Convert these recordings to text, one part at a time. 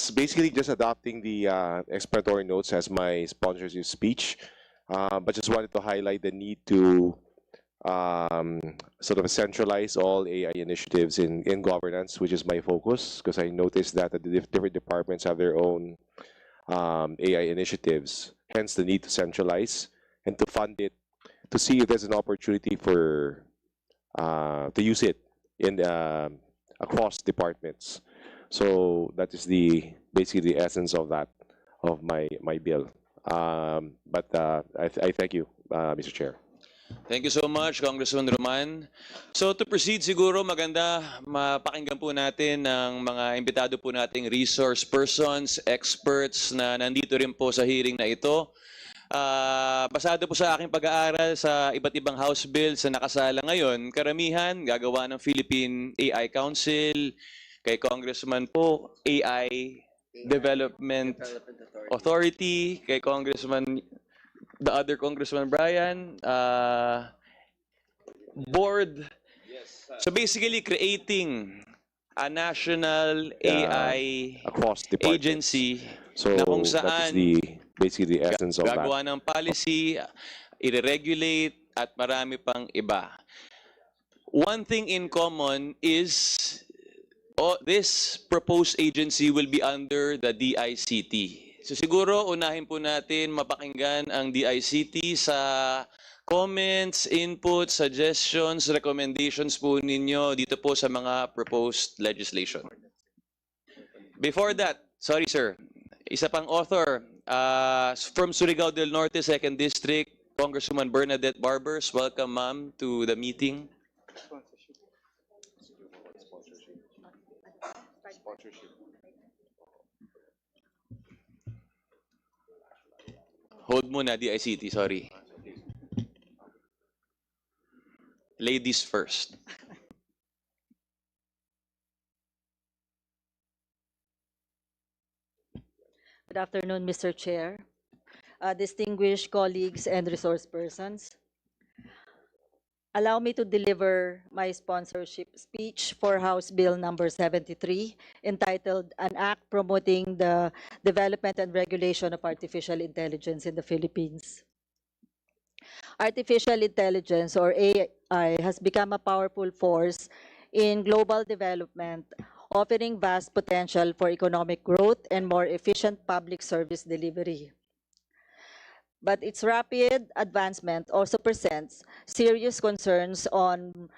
was basically just adopting the explanatory notes as my sponsorship speech, but just wanted to highlight the need to sort of centralize all AI initiatives in governance, which is my focus, because I noticed that the different departments have their own AI initiatives, hence the need to centralize and to fund it, to see if there's an opportunity for to use it in across departments. So that is basically the essence of that, of my bill. But I thank you, Mr. Chair. Thank you so much, Congressman Roman. So to proceed, siguro maganda mapakinggan po natin ng mga imbitado po nating resource persons, experts na nandito rin po sa hearing na ito. Basado po sa aking pag-aaral sa iba't ibang House bills na nakasala ngayon, karamihan gagawa ng Philippine AI Council, kay Congressman po, AI Development Authority, kay Congressman, the other Congressman Brian, board. So basically creating a national AI across agency, so na kung that saan is basically the essence of gagawa that. ng policy, i-regulate, at marami pang iba. One thing in common is this proposed agency will be under the DICT. So siguro unahin po natin mapakinggan ang DICT sa comments, inputs, suggestions, recommendations po ninyo dito po sa mga proposed legislation. Before that, sorry sir, isa pang author, from Surigao del Norte, 2nd District, Congresswoman Bernadette Barbers. Welcome, ma'am, to the meeting. Hold muna, DICT, sorry. Ladies first. Good afternoon, Mr. Chair, distinguished colleagues and resource persons. Allow me to deliver my sponsorship speech for House Bill number 73, entitled An Act Promoting the Development and Regulation of Artificial Intelligence in the Philippines. Artificial intelligence, or AI, has become a powerful force in global development, offering vast potential for economic growth and more efficient public service delivery. But its rapid advancement also presents serious concerns on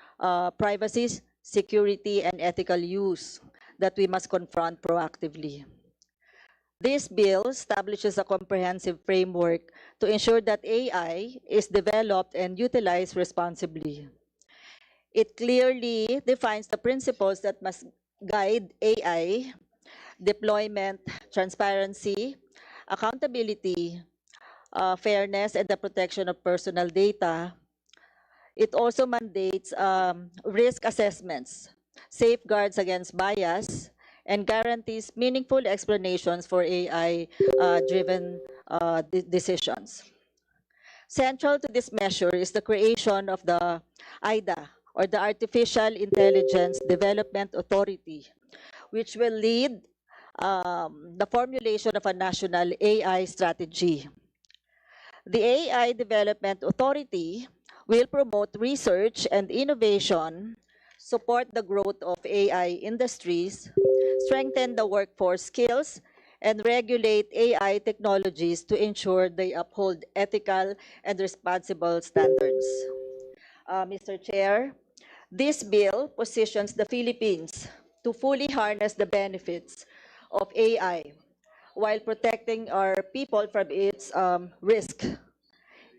privacy, security, and ethical use that we must confront proactively. This bill establishes a comprehensive framework to ensure that AI is developed and utilized responsibly. It clearly defines the principles that must guide AI deployment, transparency, accountability, fairness, and the protection of personal data. It also mandates risk assessments, safeguards against bias, and guarantees meaningful explanations for AI-driven decisions. Central to this measure is the creation of the AIDA, or the Artificial Intelligence Development Authority, which will lead the formulation of a national AI strategy. The AI Development Authority will promote research and innovation, support the growth of AI industries, strengthen the workforce skills, and regulate AI technologies to ensure they uphold ethical and responsible standards. Mr. Chair, this bill positions the Philippines to fully harness the benefits of AI while protecting our people from its risk.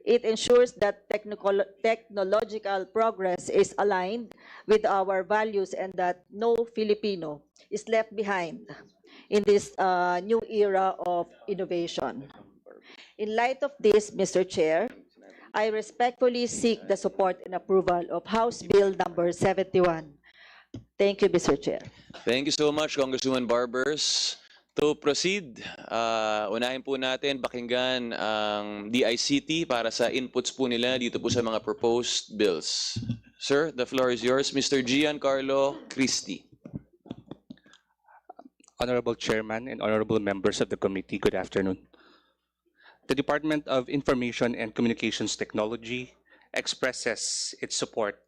It ensures that technological progress is aligned with our values and that no Filipino is left behind in this new era of innovation. In light of this, Mr. Chair, I respectfully seek the support and approval of House Bill number 71. Thank you, Mr. Chair. Thank you so much, Congresswoman Barbers. To proceed, unahin po natin pakinggan ang DICT para sa inputs po nila dito po sa mga proposed bills. Sir, the floor is yours. Mr. Giancarlo Cristi. Honorable Chairman and honorable members of the committee, good afternoon. The Department of Information and Communications Technology expresses its support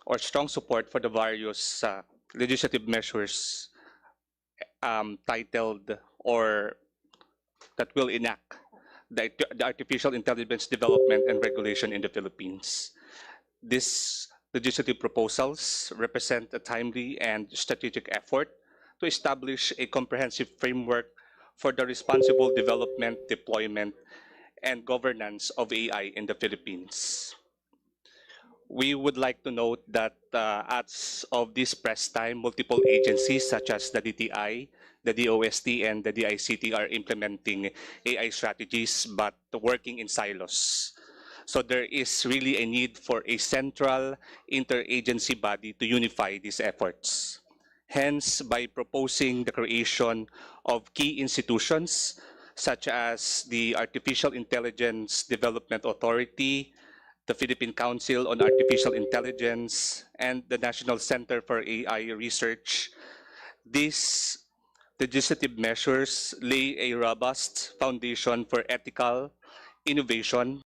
or strong support for the various legislative measures titled or that will enact the artificial intelligence development and regulation in the Philippines. These legislative proposals represent a timely and strategic effort to establish a comprehensive framework for the responsible development, deployment, and governance of AI in the Philippines. We would like to note that as of this press time, multiple agencies such as the DTI, the DOST, and the DICT are implementing AI strategies but working in silos. So there is really a need for a central interagency body to unify these efforts. Hence, by proposing the creation of key institutions such as the Artificial Intelligence Development Authority, the Philippine Council on Artificial Intelligence, and the National Center for AI Research, these legislative measures lay a robust foundation for ethical innovation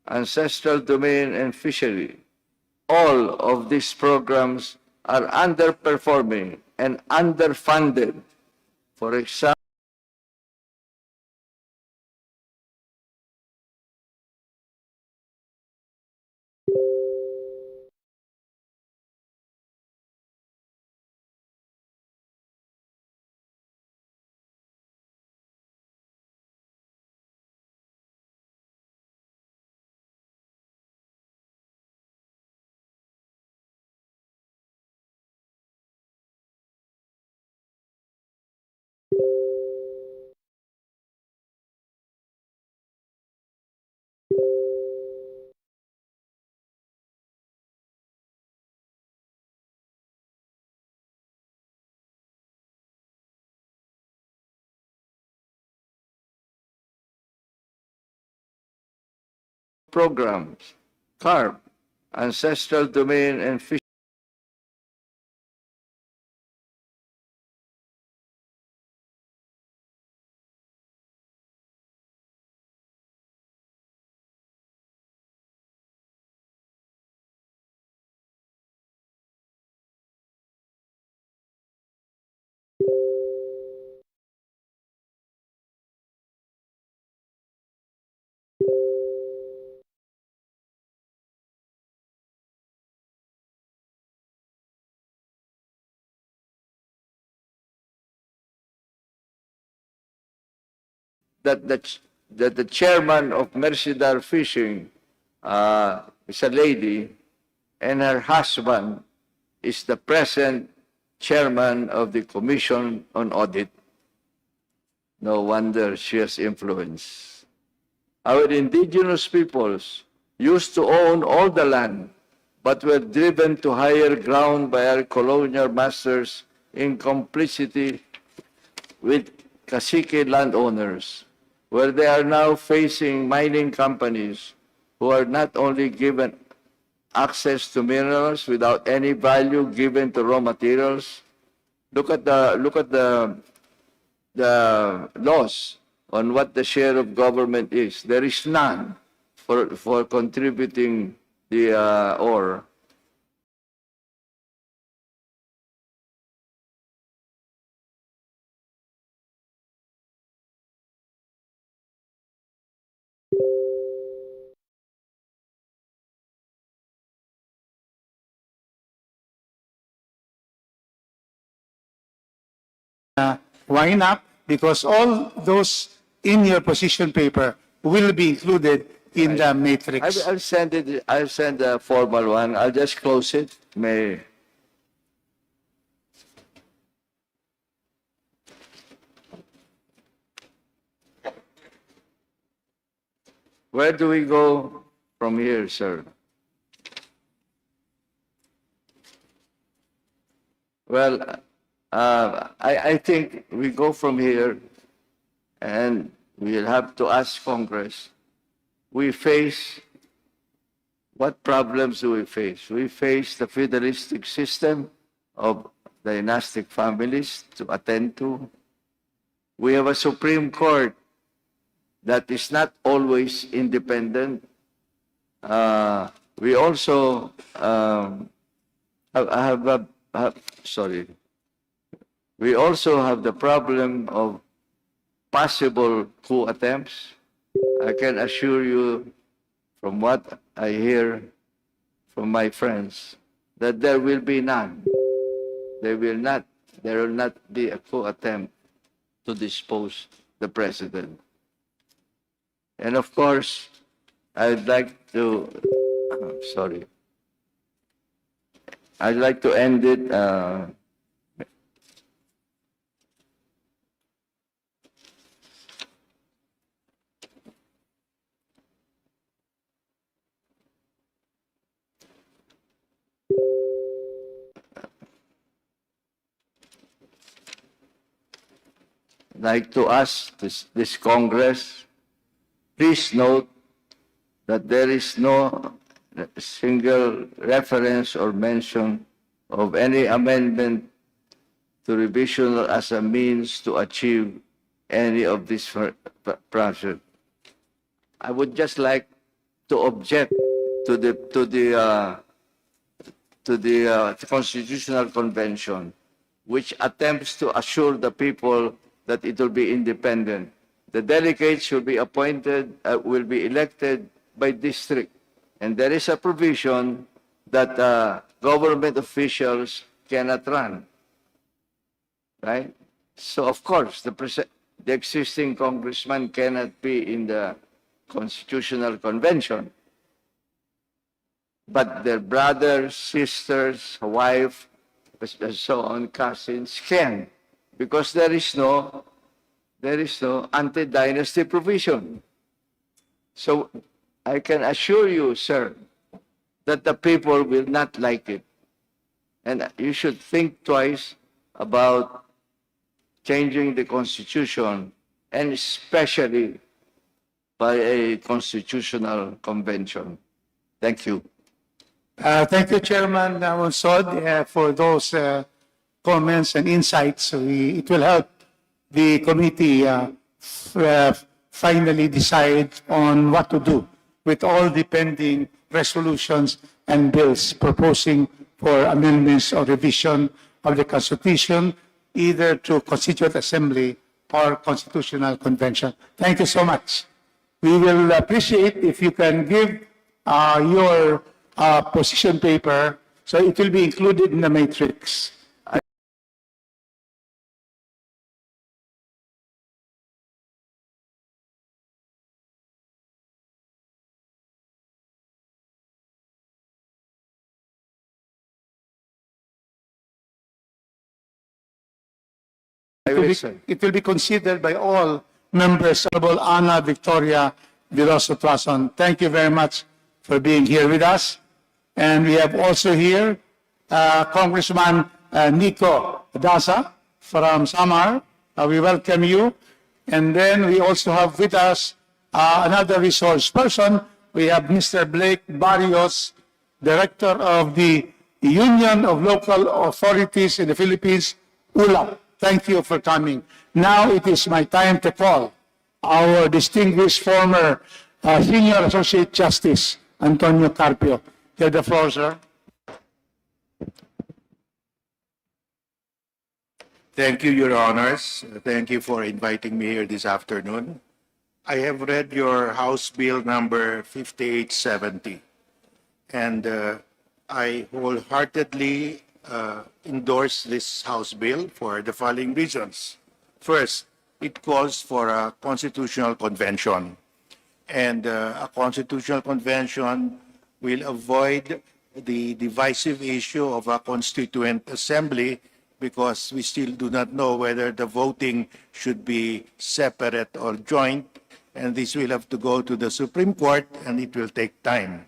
ancestral domain, and fishery. All of these programs are underperforming and underfunded. For example, programs, carp, ancestral domain and fish that the chairman of Mercedar Fishing is a lady, and her husband is the present chairman of the Commission on Audit. No wonder she has influence. Our indigenous peoples used to own all the land, but were driven to higher ground by our colonial masters in complicity with cacique landowners, where they are now facing mining companies who are not only given access to minerals without any value given to raw materials. Look at the laws on what the share of government is. There is none for contributing the ore. Why not? Because all those in your position paper will be included in the matrix. I'll send it. I'll send a formal one. I'll just close it. May. Where do we go from here, sir? Well, I think we go from here, and we'll have to ask Congress. We face, what problems do we face? We face the feudalistic system of dynastic families to attend to. We have a Supreme Court that is not always independent. We also we also have the problem of possible coup attempts. I can assure you, from what I hear from my friends, that there will be none. There will not be a coup attempt to dispose the president. And of course, I'd like to, I'd like to end it, like to ask this Congress, please note that there is no single reference or mention of any amendment to revision as a means to achieve any of this project. I would just like to object to the Constitutional Convention, which attempts to assure the people that it will be independent. The delegates should be appointed, will be elected by district. And there is a provision that government officials cannot run. Right? So, of course, the existing congressman cannot be in the Constitutional Convention. But their brothers, sisters, wife, and so on, cousins can. Because there is no anti-dynasty provision. So I can assure you, sir, that the people will not like it. And you should think twice about changing the Constitution, and especially by a constitutional convention. Thank you. Thank you, Chairman Monsod, for those comments and insights. It will help the committee finally decide on what to do with all the pending resolutions and bills proposing for amendments or revision of the Constitution, either to Constituent Assembly or Constitutional Convention. Thank you so much. We will appreciate if you can give your position paper, so it will be included in the matrix. It will be considered by all members. Honorable Ana Victoria De Rosso Tuason, thank you very much for being here with us. And we have also here Congressman Nico Dasa from Samar. We welcome you. And then we also have with us another resource person. We have Mr. Blake Barrios, Director of the Union of Local Authorities in the Philippines, ULAP. Thank you for coming. Now it is my time to call our distinguished former Senior Associate Justice, Antonio Carpio. You have the floor, sir. Thank you, Your Honors. Thank you for inviting me here this afternoon. I have read your House Bill number 5870, and I wholeheartedly endorse this House bill for the following reasons. First, it calls for a constitutional convention, and a constitutional convention will avoid the divisive issue of a constituent assembly, because we still do not know whether the voting should be separate or joint, and this will have to go to the Supreme Court, and it will take time.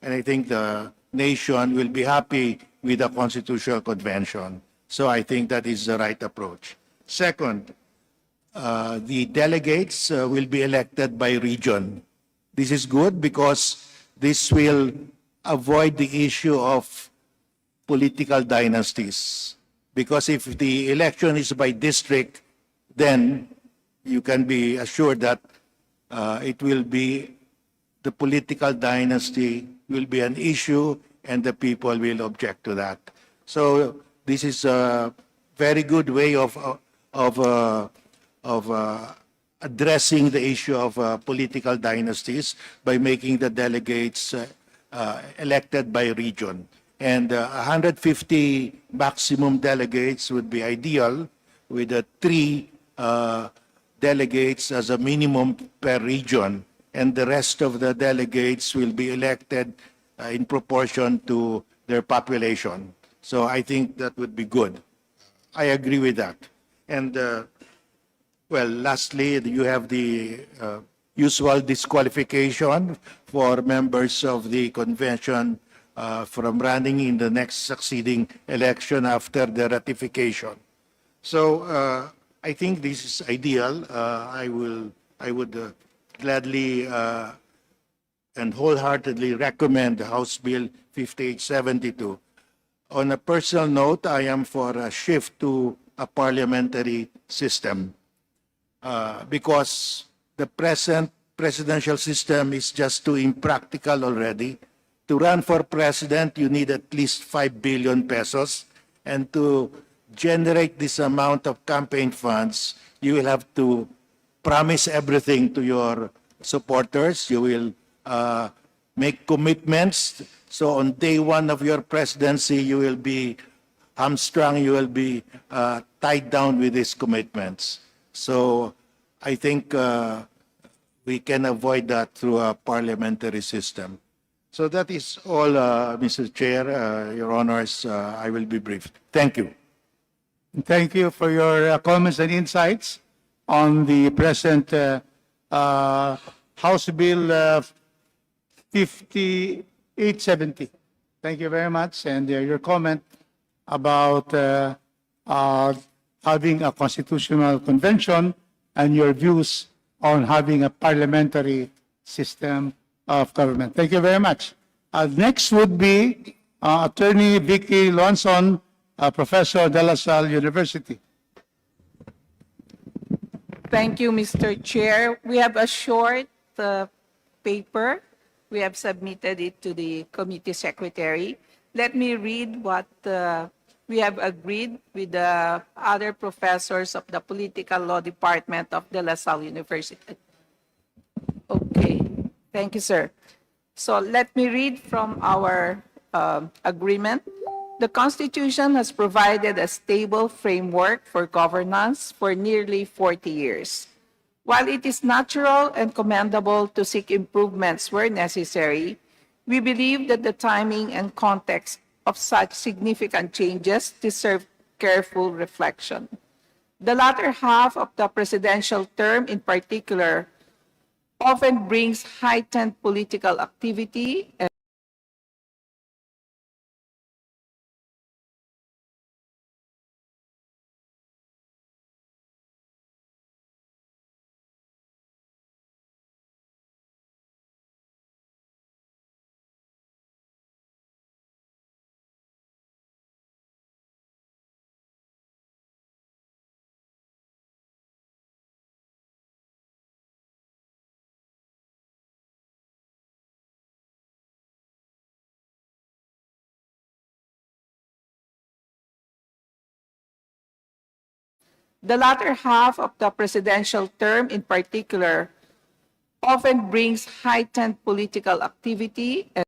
And I think the nation will be happy with a constitutional convention. So I think that is the right approach. Second, the delegates will be elected by region. This is good because this will avoid the issue of political dynasties. Because if the election is by district, then you can be assured that it will be, the political dynasty will be an issue, and the people will object to that. So this is a very good way of addressing the issue of political dynasties by making the delegates elected by region. And 150 maximum delegates would be ideal, with the 3 delegates as a minimum per region, and the rest of the delegates will be elected in proportion to their population. So I think that would be good. I agree with that. And well, lastly, you have the usual disqualification for members of the convention from running in the next succeeding election after the ratification. So I think this is ideal. I would gladly and wholeheartedly recommend House Bill 5872. On a personal note, I am for a shift to a parliamentary system because the present presidential system is just too impractical already. To run for president, you need at least 5 billion pesos, and to generate this amount of campaign funds, you will have to promise everything to your supporters. You will make commitments. So on day one of your presidency, you will be hamstrung, you will be tied down with these commitments. So I think we can avoid that through a parliamentary system. So that is all, Mr. Chair, Your Honors. I will be brief. Thank you. Thank you for your comments and insights on the present House Bill 5870. Thank you very much. And your comment about having a constitutional convention and your views on having a parliamentary system of government. Thank you very much. Next would be Attorney Vicky Lonson, Professor de La Salle University. Thank you, Mr. Chair. We have a short paper. We have submitted it to the committee secretary. Let me read what we have agreed with the other professors of the Political Law Department of De La Salle University. Okay, thank you, sir. So let me read from our agreement. The Constitution has provided a stable framework for governance for nearly 40 years. While it is natural and commendable to seek improvements where necessary, we believe that the timing and context of such significant changes deserve careful reflection. The latter half of the presidential term, in particular, often brings heightened political activity and the latter half of the presidential term, in particular, often brings heightened political activity and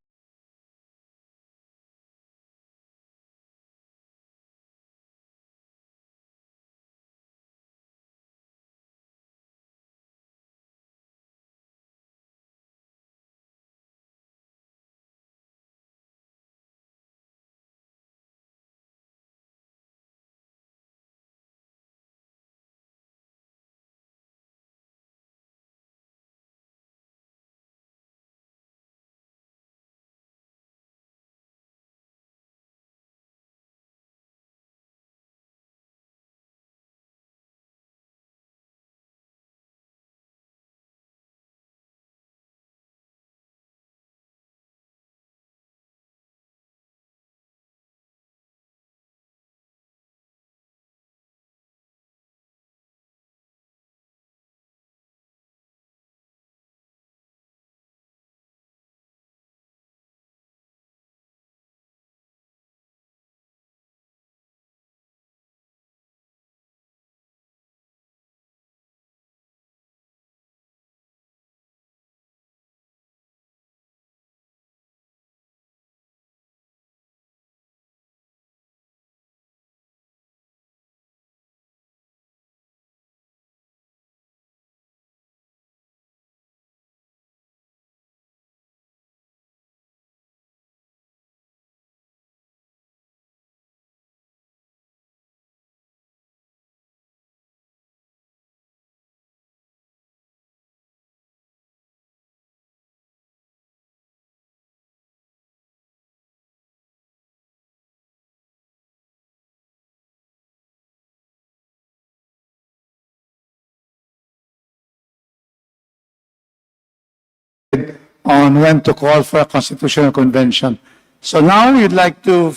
On when to call for a constitutional convention. So now you'd like to,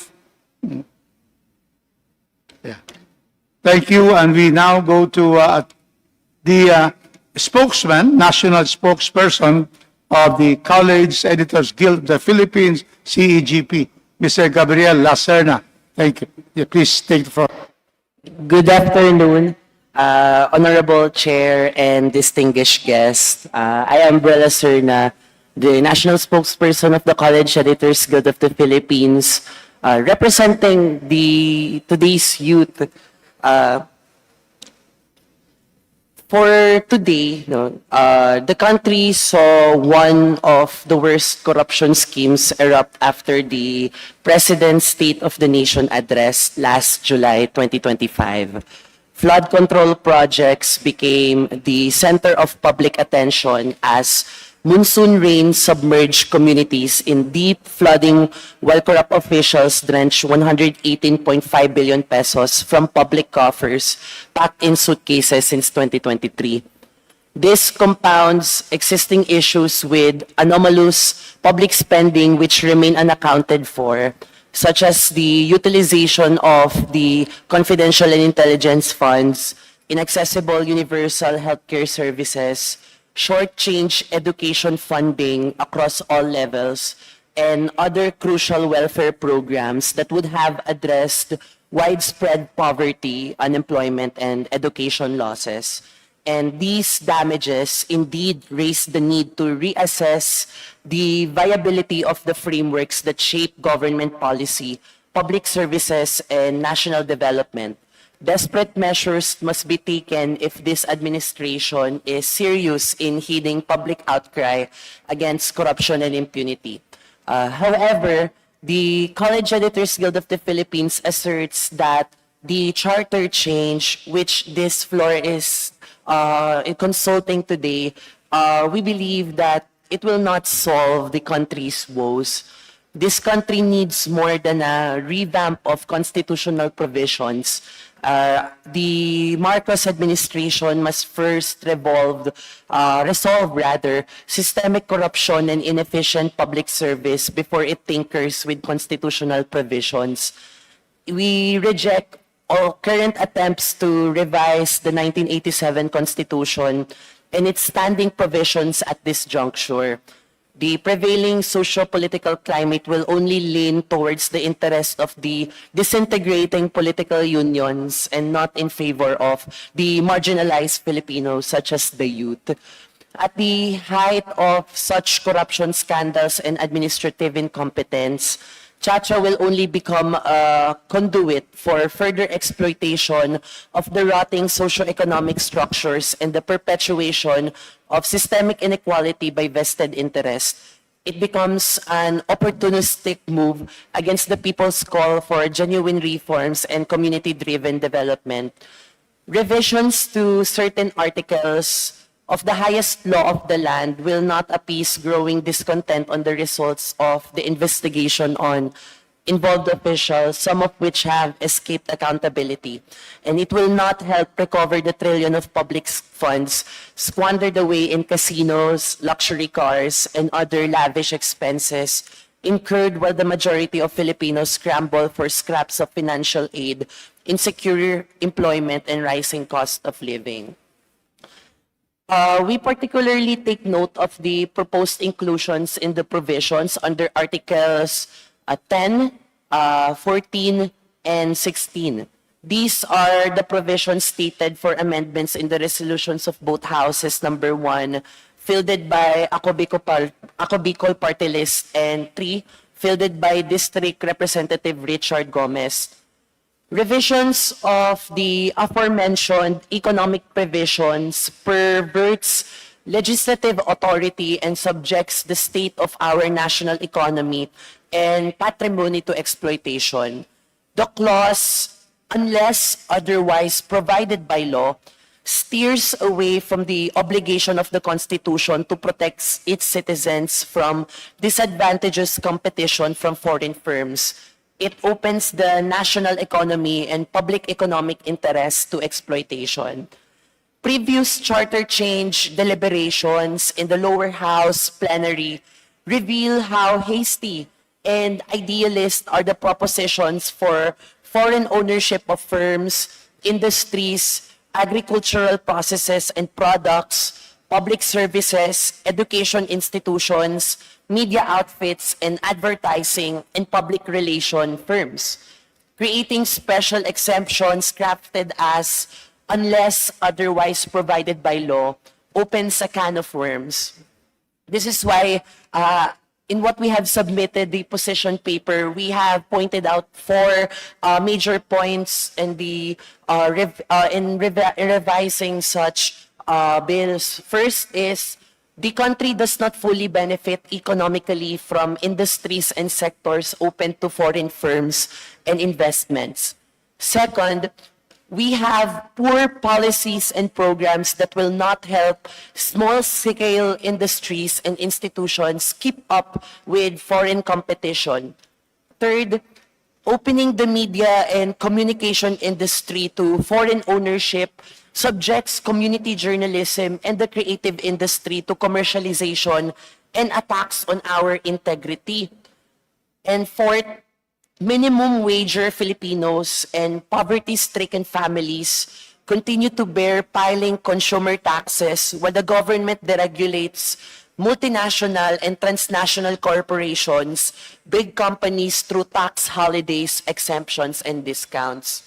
yeah. Thank you, and we now go to the spokesman, national spokesperson of the College Editors Guild of the Philippines, CEGP, Mr. Gabriel Lacerna. Thank you. Yeah, please take the floor. Good afternoon, Honorable Chair and distinguished guests. I am Brella Serna, the National Spokesperson of the College Editors Guild of the Philippines, representing today's youth. For today, the country saw one of the worst corruption schemes erupt after the President's State of the Nation address last July 2025. Flood control projects became the center of public attention as monsoon rain submerged communities in deep flooding while corrupt officials drenched 118.5 billion pesos from public coffers packed in suitcases since 2023. This compounds existing issues with anomalous public spending which remain unaccounted for, such as the utilization of the confidential and intelligence funds, inaccessible universal healthcare services, short-change education funding across all levels, and other crucial welfare programs that would have addressed widespread poverty, unemployment, and education losses. And these damages indeed raise the need to reassess the viability of the frameworks that shape government policy, public services, and national development. Desperate measures must be taken if this administration is serious in heeding public outcry against corruption and impunity. However, the College Editors Guild of the Philippines asserts that the charter change, which this floor is consulting today, we believe that it will not solve the country's woes. This country needs more than a revamp of constitutional provisions. The Marcos administration must first resolve systemic corruption and inefficient public service before it tinkers with constitutional provisions. We reject all current attempts to revise the 1987 Constitution and its standing provisions at this juncture. The prevailing socio-political climate will only lean towards the interest of the disintegrating political unions and not in favor of the marginalized Filipinos, such as the youth. At the height of such corruption scandals and administrative incompetence, Chacha will only become a conduit for further exploitation of the rotting socio-economic structures and the perpetuation of systemic inequality by vested interest. It becomes an opportunistic move against the people's call for genuine reforms and community-driven development. Revisions to certain articles of the highest law of the land will not appease growing discontent on the results of the investigation on involved officials, some of which have escaped accountability. And it will not help recover the trillion of public funds squandered away in casinos, luxury cars, and other lavish expenses incurred while the majority of Filipinos scramble for scraps of financial aid, insecure employment, and rising cost of living. We particularly take note of the proposed inclusions in the provisions under Articles 10, 14, and 16. These are the provisions stated for amendments in the resolutions of both houses, number 1, fielded by Ako Bicol Party List, and 3, fielded by District Representative Richard Gomez. Revisions of the aforementioned economic provisions perverts legislative authority and subjects the state of our national economy and patrimony to exploitation. The clause, unless otherwise provided by law, steers away from the obligation of the Constitution to protect its citizens from disadvantageous competition from foreign firms. It opens the national economy and public economic interests to exploitation. Previous charter change deliberations in the lower house plenary reveal how hasty and idealist are the propositions for foreign ownership of firms, industries, agricultural processes and products, public services, education institutions, media outfits, and advertising and public relation firms, creating special exemptions crafted as unless otherwise provided by law, opens a can of worms. This is why in what we have submitted, the position paper, we have pointed out 4 major points in the revising such bills. First is, the country does not fully benefit economically from industries and sectors open to foreign firms and investments. Second, we have poor policies and programs that will not help small-scale industries and institutions keep up with foreign competition. Third, Opening the media and communication industry to foreign ownership subjects community journalism and the creative industry to commercialization and attacks on our integrity. And fourth, minimum wager Filipinos and poverty-stricken families continue to bear piling consumer taxes while the government deregulates multinational and transnational corporations, big companies through tax holidays, exemptions, and discounts.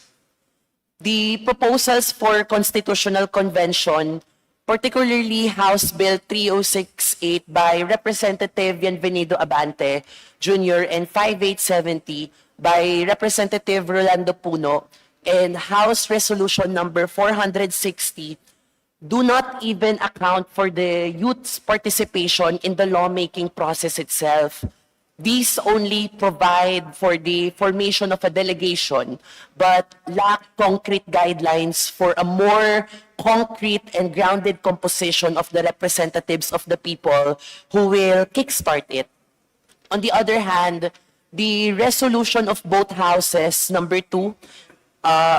The proposals for constitutional convention, particularly House Bill 3068 by Representative Bienvenido Abante Jr. and 5870 by Representative Rolando Puno, and House Resolution number 460 do not even account for the youth's participation in the lawmaking process itself. These only provide for the formation of a delegation, but lack concrete guidelines for a more concrete and grounded composition of the representatives of the people who will kickstart it. On the other hand, the resolution of both houses, number 2,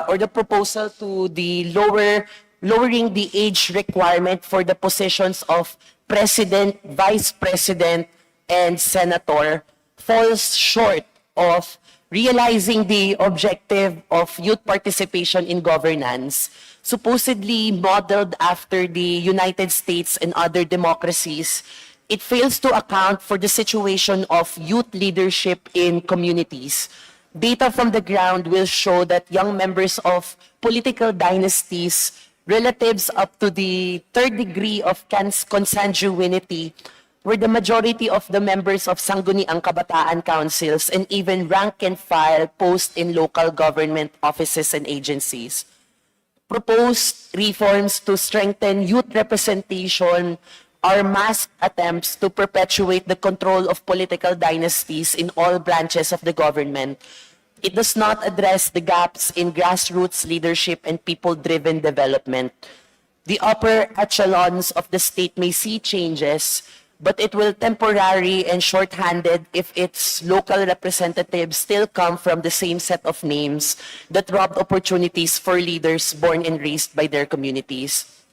or the proposal to the lowering the age requirement for the positions of president, vice president, and senator falls short of realizing the objective of youth participation in governance, supposedly modeled after the United States and other democracies. It fails to account for the situation of youth leadership in communities. Data from the ground will show that young members of political dynasties, relatives up to the third degree of consanguinity, were the majority of the members of sangguniang kabataan councils and even rank and file posts in local government offices and agencies. Proposed reforms to strengthen youth representation are masked attempts to perpetuate the control of political dynasties in all branches of the government. It does not address the gaps in grassroots leadership and people-driven development. The upper echelons of the state may see changes, but it will temporary and short-handed if its local representatives still come from the same set of names that robbed opportunities for leaders born and raised by their communities.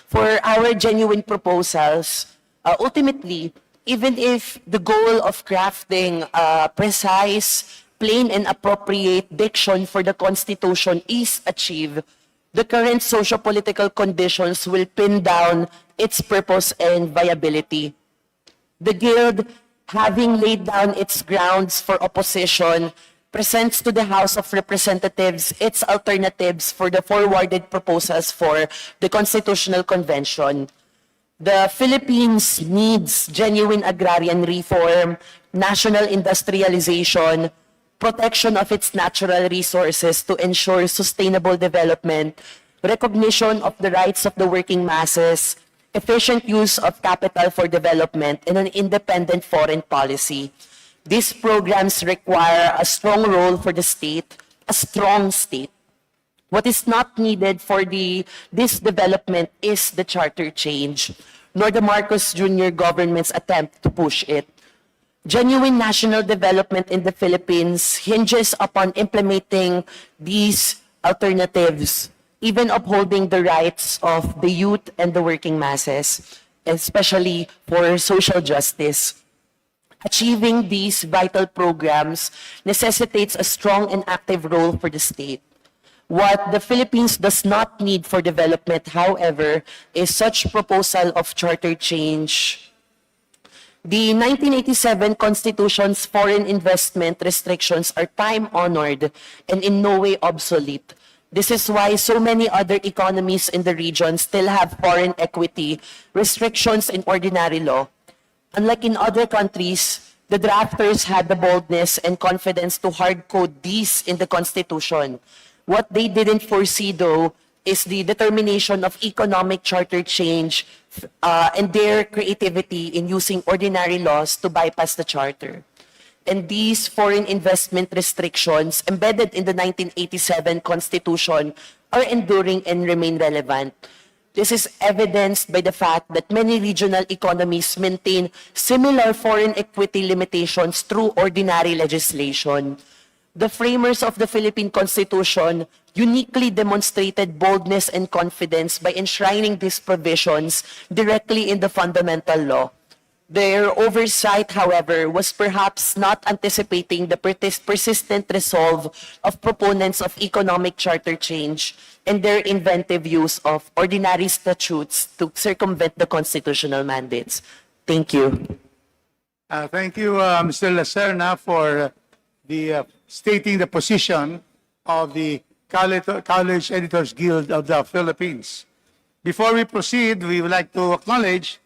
For our genuine proposals, ultimately, even if the goal of crafting precise, plain and appropriate diction for the Constitution is achieved, the current socio-political conditions will pin down its purpose and viability. The Guild, having laid down its grounds for opposition, presents to the House of Representatives its alternatives for the forwarded proposals for the Constitutional Convention. The Philippines needs genuine agrarian reform, national industrialization, protection of its natural resources to ensure sustainable development, recognition of the rights of the working masses, efficient use of capital for development, and an independent foreign policy. These programs require a strong role for the state, a strong state. What is not needed for this development is the charter change, nor the Marcos Jr. government's attempt to push it. Genuine national development in the Philippines hinges upon implementing these alternatives, even upholding the rights of the youth and the working masses, especially for social justice. Achieving these vital programs necessitates a strong and active role for the state. What the Philippines does not need for development, however, is such proposal of charter change. The 1987 Constitution's foreign investment restrictions are time-honored and in no way obsolete. This is why so many other economies in the region still have foreign equity restrictions in ordinary law. Unlike in other countries, the drafters had the boldness and confidence to hard-code these in the Constitution. What they didn't foresee, though, is the determination of economic charter change and their creativity in using ordinary laws to bypass the charter. And these foreign investment restrictions embedded in the 1987 Constitution are enduring and remain relevant. This is evidenced by the fact that many regional economies maintain similar foreign equity limitations through ordinary legislation. the framers of the Philippine Constitution uniquely demonstrated boldness and confidence by enshrining these provisions directly in the fundamental law. Their oversight, however, was perhaps not anticipating the persistent resolve of proponents of economic charter change and their inventive use of ordinary statutes to circumvent the constitutional mandates. Thank you. Thank you, Mr. Lacerna, for stating the position of the College Editors Guild of the Philippines. Before we proceed, we would like to acknowledge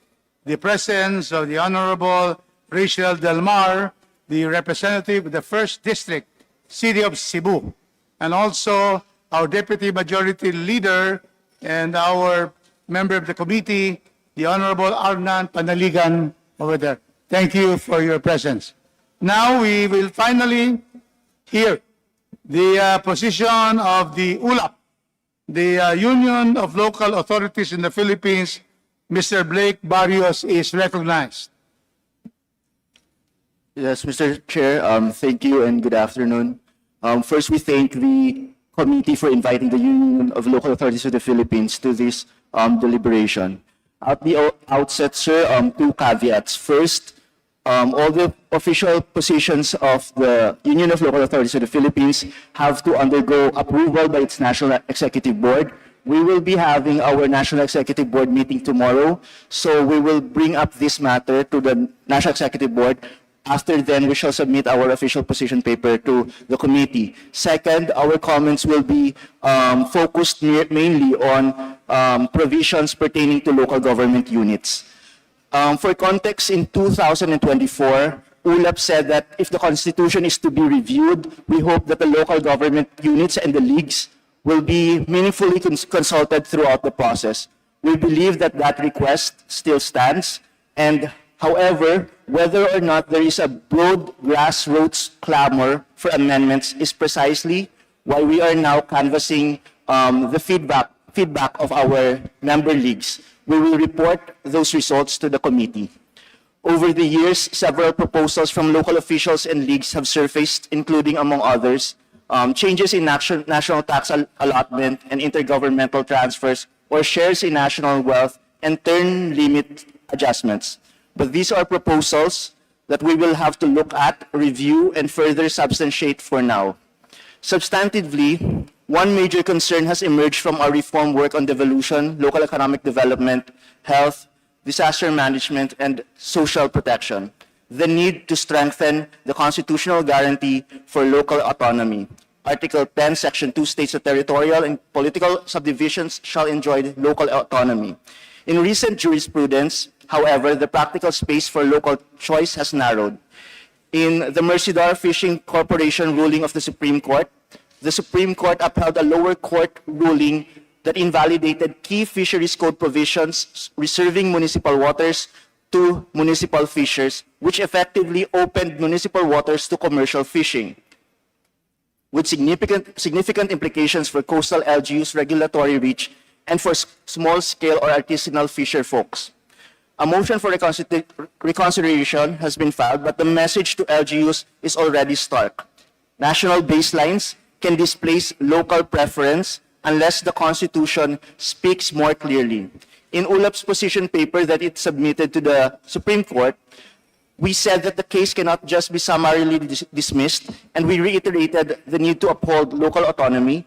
the presence of the Honorable Rachel Del Mar, the representative of the 1st District, City of Cebu, and also our Deputy Majority Leader and our member of the committee, the Honorable Arnan Panaligan over there. Thank you for your presence. Now we will finally hear the position of the ULAP, the Union of Local Authorities in the Philippines. Mr. Blake Barrios is recognized. Yes, Mr. Chair, thank you and good afternoon. First, we thank the committee for inviting the Union of Local Authorities of the Philippines to this deliberation. At the outset, sir, 2 caveats. First, all the official positions of the Union of Local Authorities of the Philippines have to undergo approval by its National Executive Board. We will be having our National Executive Board meeting tomorrow, so we will bring up this matter to the National Executive Board. After then, we shall submit our official position paper to the committee. Second, our comments will be focused mainly on provisions pertaining to local government units. For context, in 2024, ULAP said that if the Constitution is to be reviewed, we hope that the local government units and the leagues will be meaningfully consulted throughout the process. We believe that that request still stands, and however, whether or not there is a broad grassroots clamor for amendments is precisely why we are now canvassing the feedback of our member leagues. We will report those results to the committee. Over the years, several proposals from local officials and leagues have surfaced, including, among others, changes in national tax allotment and intergovernmental transfers or shares in national wealth and term limit adjustments. But these are proposals that we will have to look at, review, and further substantiate for now. Substantively, one major concern has emerged from our reform work on devolution, local economic development, health, disaster management, and social protection: the need to strengthen the constitutional guarantee for local autonomy. Article 10, Section 2 states that territorial and political subdivisions shall enjoy local autonomy. In recent jurisprudence, however, the practical space for local choice has narrowed. In the Mercidar Fishing Corporation ruling of the Supreme Court upheld a lower court ruling that invalidated key fisheries code provisions reserving municipal waters to municipal fishers, which effectively opened municipal waters to commercial fishing, with significant implications for coastal LGUs' regulatory reach and for small-scale or artisanal fisher folks. A motion for reconsideration has been filed, but the message to LGUs is already stark. National baselines can displace local preference unless the Constitution speaks more clearly. In ULAP's position paper that it submitted to the Supreme Court, we said that the case cannot just be summarily dismissed, and we reiterated the need to uphold local autonomy,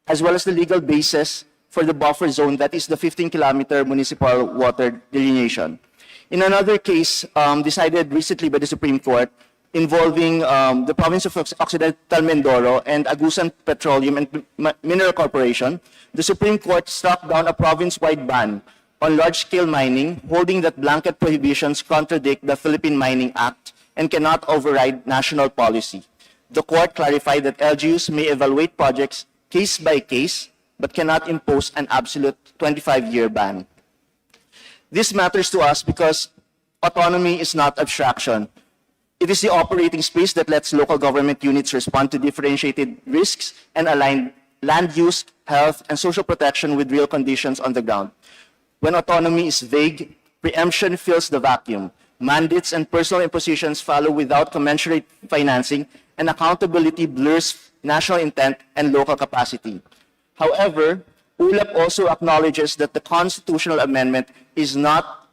as well as the legal basis for the buffer zone, that is the 15-kilometer municipal water delineation. In another case decided recently by the Supreme Court involving the province of Occidental Mindoro and Agusan Petroleum and Mineral Corporation, the Supreme Court struck down a province-wide ban on large-scale mining, holding that blanket prohibitions contradict the Philippine Mining Act and cannot override national policy. The court clarified that LGUs may evaluate projects case by case, but cannot impose an absolute 25-year ban. This matters to us because autonomy is not abstraction. It is the operating space that lets local government units respond to differentiated risks and align land use, health, and social protection with real conditions on the ground. When autonomy is vague, preemption fills the vacuum. Mandates and personal impositions follow without commensurate financing, and accountability blurs national intent and local capacity. However, ULAP also acknowledges that the constitutional amendment is not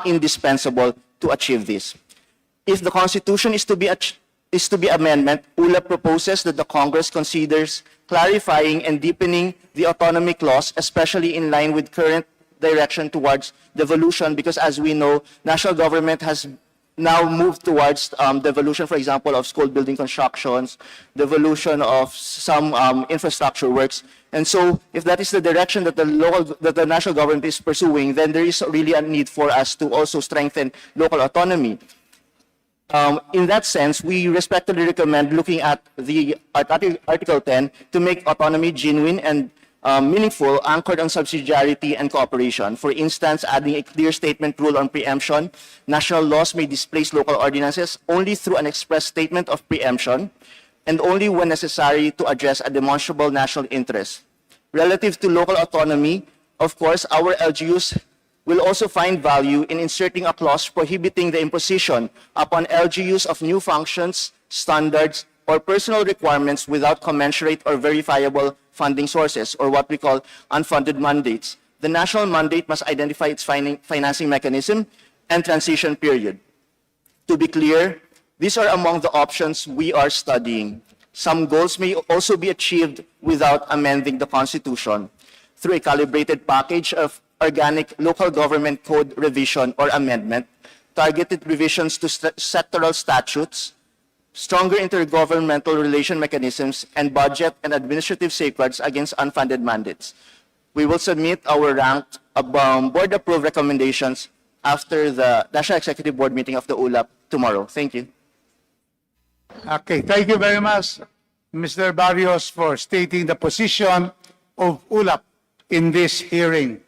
indispensable to achieve this. If the Constitution is to be amendment, ULAP proposes that the Congress considers clarifying and deepening the autonomy clause, especially in line with current direction towards devolution, because as we know, national government has now moved towards devolution, for example, of school building constructions, devolution of some infrastructure works. And so if that is the direction that the national government is pursuing, then there is really a need for us to also strengthen local autonomy. In that sense, we respectfully recommend looking at the Article 10 to make autonomy genuine and meaningful, anchored on subsidiarity and cooperation. For instance, adding a clear statement rule on preemption. National laws may displace local ordinances only through an express statement of preemption and only when necessary to address a demonstrable national interest. Relative to local autonomy, of course, our LGUs will also find value in inserting a clause prohibiting the imposition upon LGUs of new functions, standards, or personal requirements without commensurate or verifiable funding sources, or what we call unfunded mandates. The national mandate must identify its financing mechanism and transition period. To be clear, these are among the options we are studying. Some goals may also be achieved without amending the Constitution through a calibrated package of organic local government code revision or amendment, targeted revisions to sectoral statutes, stronger intergovernmental relation mechanisms, and budget and administrative safeguards against unfunded mandates. We will submit our ranked board-approved recommendations after the National Executive Board meeting of the ULAP tomorrow. Thank you. Okay, thank you very much, Mr. Barrios, for stating the position of ULAP in this hearing.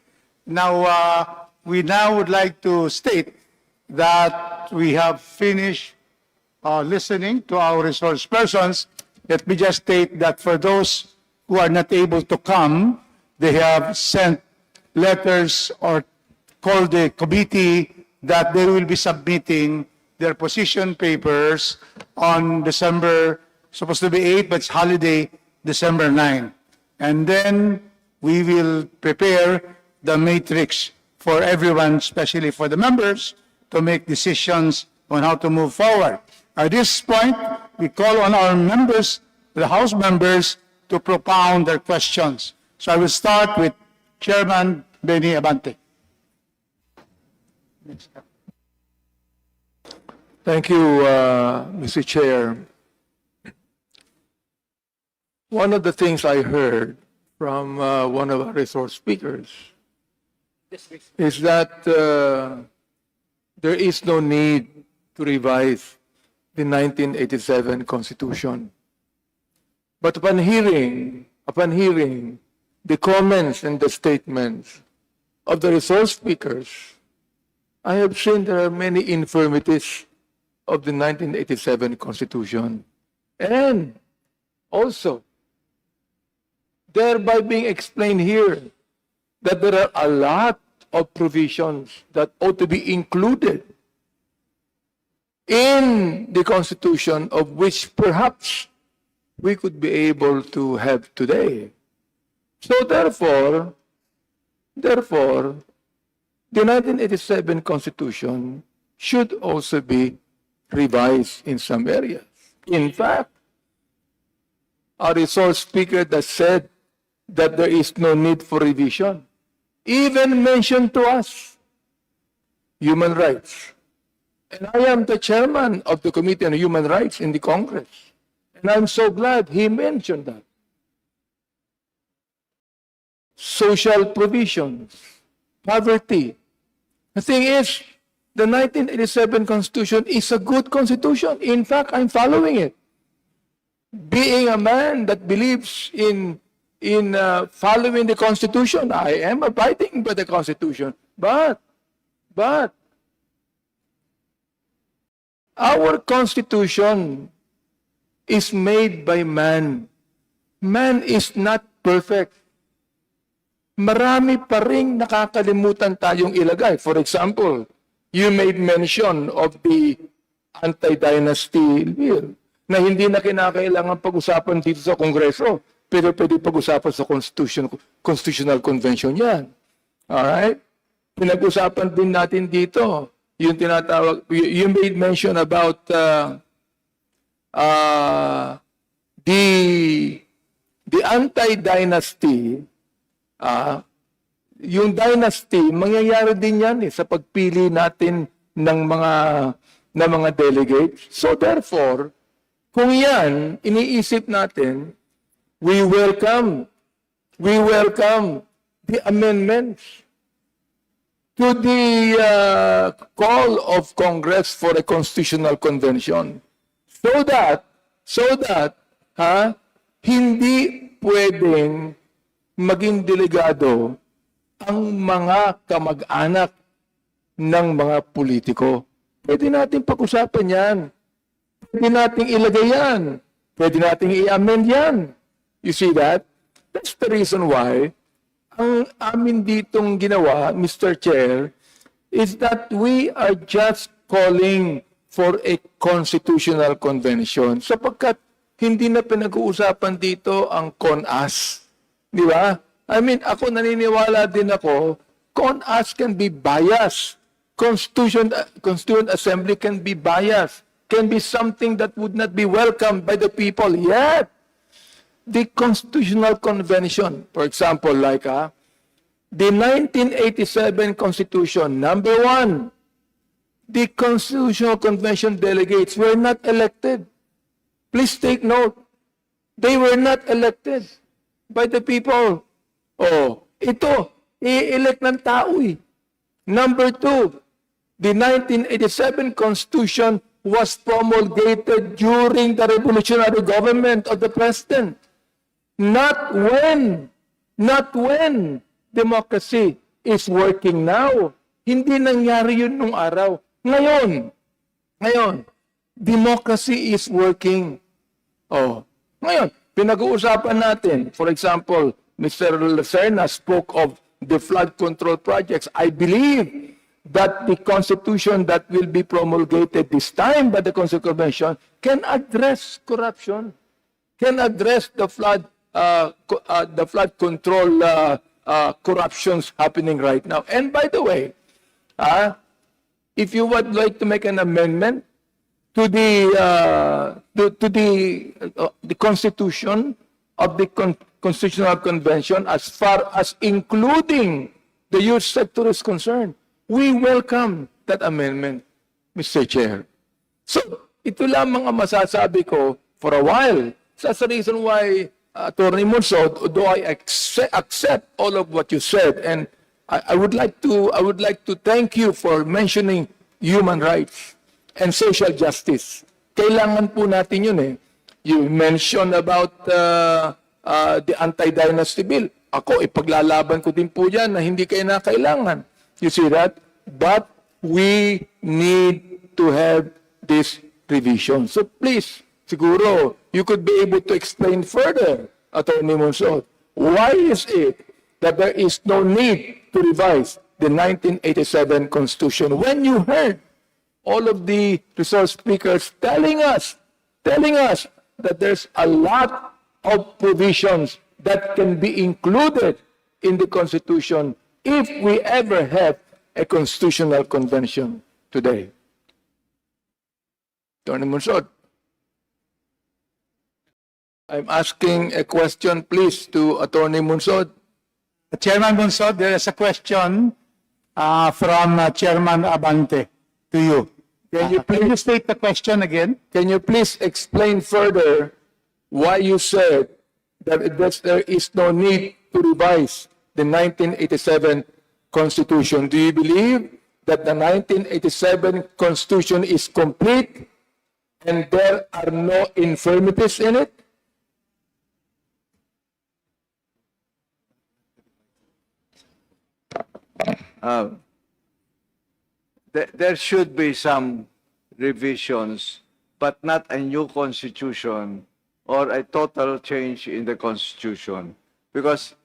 Now, we now would like to state that we have finished listening to our resource persons. Let me just state that for those who are not able to come, they have sent letters or called the committee that they will be submitting their position papers on December, supposed to be 8, but it's holiday, December 9. And then we will prepare the matrix for everyone, especially for the members, to make decisions on how to move forward. At this point, we call on our members, the House members, to propound their questions. So I will start with Chairman Benny Abante. Thank you, Mr. Chair. One of the things I heard from one of our resource speakers is that there is no need to revise the 1987 Constitution. But upon hearing the comments and the statements of the resource speakers, I have seen there are many infirmities of the 1987 Constitution. And also, thereby being explained here that there are a lot of provisions that ought to be included in the Constitution, of which perhaps we could be able to have today. So therefore, the 1987 Constitution should also be revised in some areas. In fact, a resource speaker that said that there is no need for revision even mentioned to us human rights. And I am the chairman of the Committee on Human Rights in the Congress. And I'm so glad he mentioned that. Social provisions, poverty. The thing is, the 1987 Constitution is a good Constitution. In fact, I'm following it. Being a man that believes in following the Constitution, I am abiding by the Constitution. But our Constitution is made by man. Man is not perfect. Marami pa ring nakakalimutan tayong ilagay. For example, You made mention of the anti-dynasty bill na hindi na kinakailangan pag-usapan dito sa Kongreso, pero pwede pag-usapan sa Constitutional Convention yan. Alright? Pinag-usapan din natin dito, yung tinatawag, you made mention about the anti-dynasty, yung dynasty, mangyayari din yan sa pagpili natin ng mga delegates. So therefore, kung yan, iniisip natin, we welcome the amendments to the call of Congress for a constitutional convention. So that hindi pwedeng maging delegado ang mga kamag-anak ng mga politiko. Pwede natin pag-usapan yan. Pwede natin ilagay yan. Pwede natin i-amend yan. You see that? That's the reason why ang amin ditong ginawa, Mr. Chair, is that we are just calling for a constitutional convention sapagkat hindi na pinag-uusapan dito ang CONAS. Di ba? I mean, ako naniniwala din ako, CONAS can be biased. Constituent Assembly can be biased. Can be something that would not be welcomed by the people. Yet, the Constitutional Convention, for example, like the 1987 Constitution, number 1, the Constitutional Convention delegates were not elected. Please take note. They were not elected by the people. Oh, ito, i-elect ng tao eh. Number 2, the 1987 Constitution was promulgated during the revolutionary government of the president. Not when democracy is working now. Hindi nangyari yun nung araw. Ngayon, democracy is working. Oh, ngayon, pinag-uusapan natin, for example, Mr. Lacerna spoke of the flood control projects. I believe that the constitution that will be promulgated this time by the Constitutional Convention can address corruption, can address the flood control corruptions happening right now. And by the way, if you would like to make an amendment to the Constitution of the Constitutional Convention as far as including the youth sector is concerned, we welcome that amendment, Mr. Chair. So, ito lamang ang masasabi ko for a while. That's the reason why, Attorney Monsod, although I accept all of what you said, and I would like to thank you for mentioning human rights and social justice. Kailangan po natin yun eh. You mentioned about the anti-dynasty bill. Ako, ipaglalaban ko din po yan na hindi kayo na kailangan. You see that? But we need to have this revision. So please, siguro, you could be able to explain further, Attorney Monsod, why is it that there is no need to revise the 1987 Constitution when you heard all of the resource speakers telling us that there's a lot of provisions that can be included in the Constitution if we ever have a constitutional convention today. Attorney Monsod, I'm asking a question, please, to Attorney Monsod. Chairman Monsod, there is a question from Chairman Abante to you. Can you state the question again? Can you please explain further why you said that there is no need to revise the 1987 Constitution? Do you believe that the 1987 Constitution is complete and there are no infirmities in it? There should be some revisions, but not a new constitution or a total change in the constitution. Because,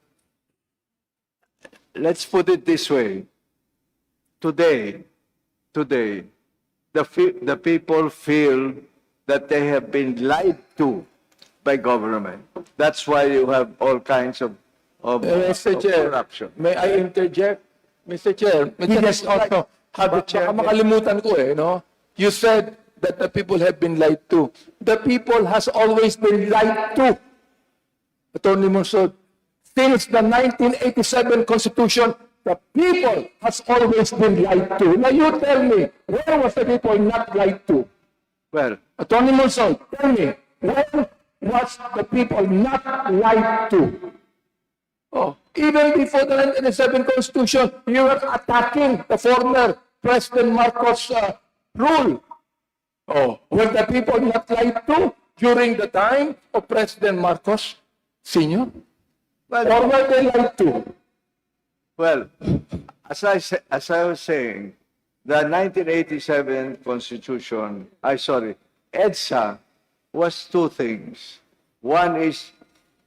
let's put it this way, today, today, the people feel that they have been lied to by government. That's why you have all kinds of Mr. Chair, corruption. may I interject? Mr. Chair, we just also have the chair. Baka Makalimutan ko no? You said that the people have been lied to. The people has always been lied to. Attorney Monsod, since the 1987 Constitution, the people has always been lied to. Now you tell me, where was the people not lied to? Well, Attorney Monsod, tell me, when was the people not lied to? Oh, even before the 1987 Constitution, you were attacking the former President Marcos' rule. Oh, were the people not lied to during the time of President Marcos Sr.? Or were they lied to? well, as I was saying, the 1987 Constitution, EDSA was two things. One is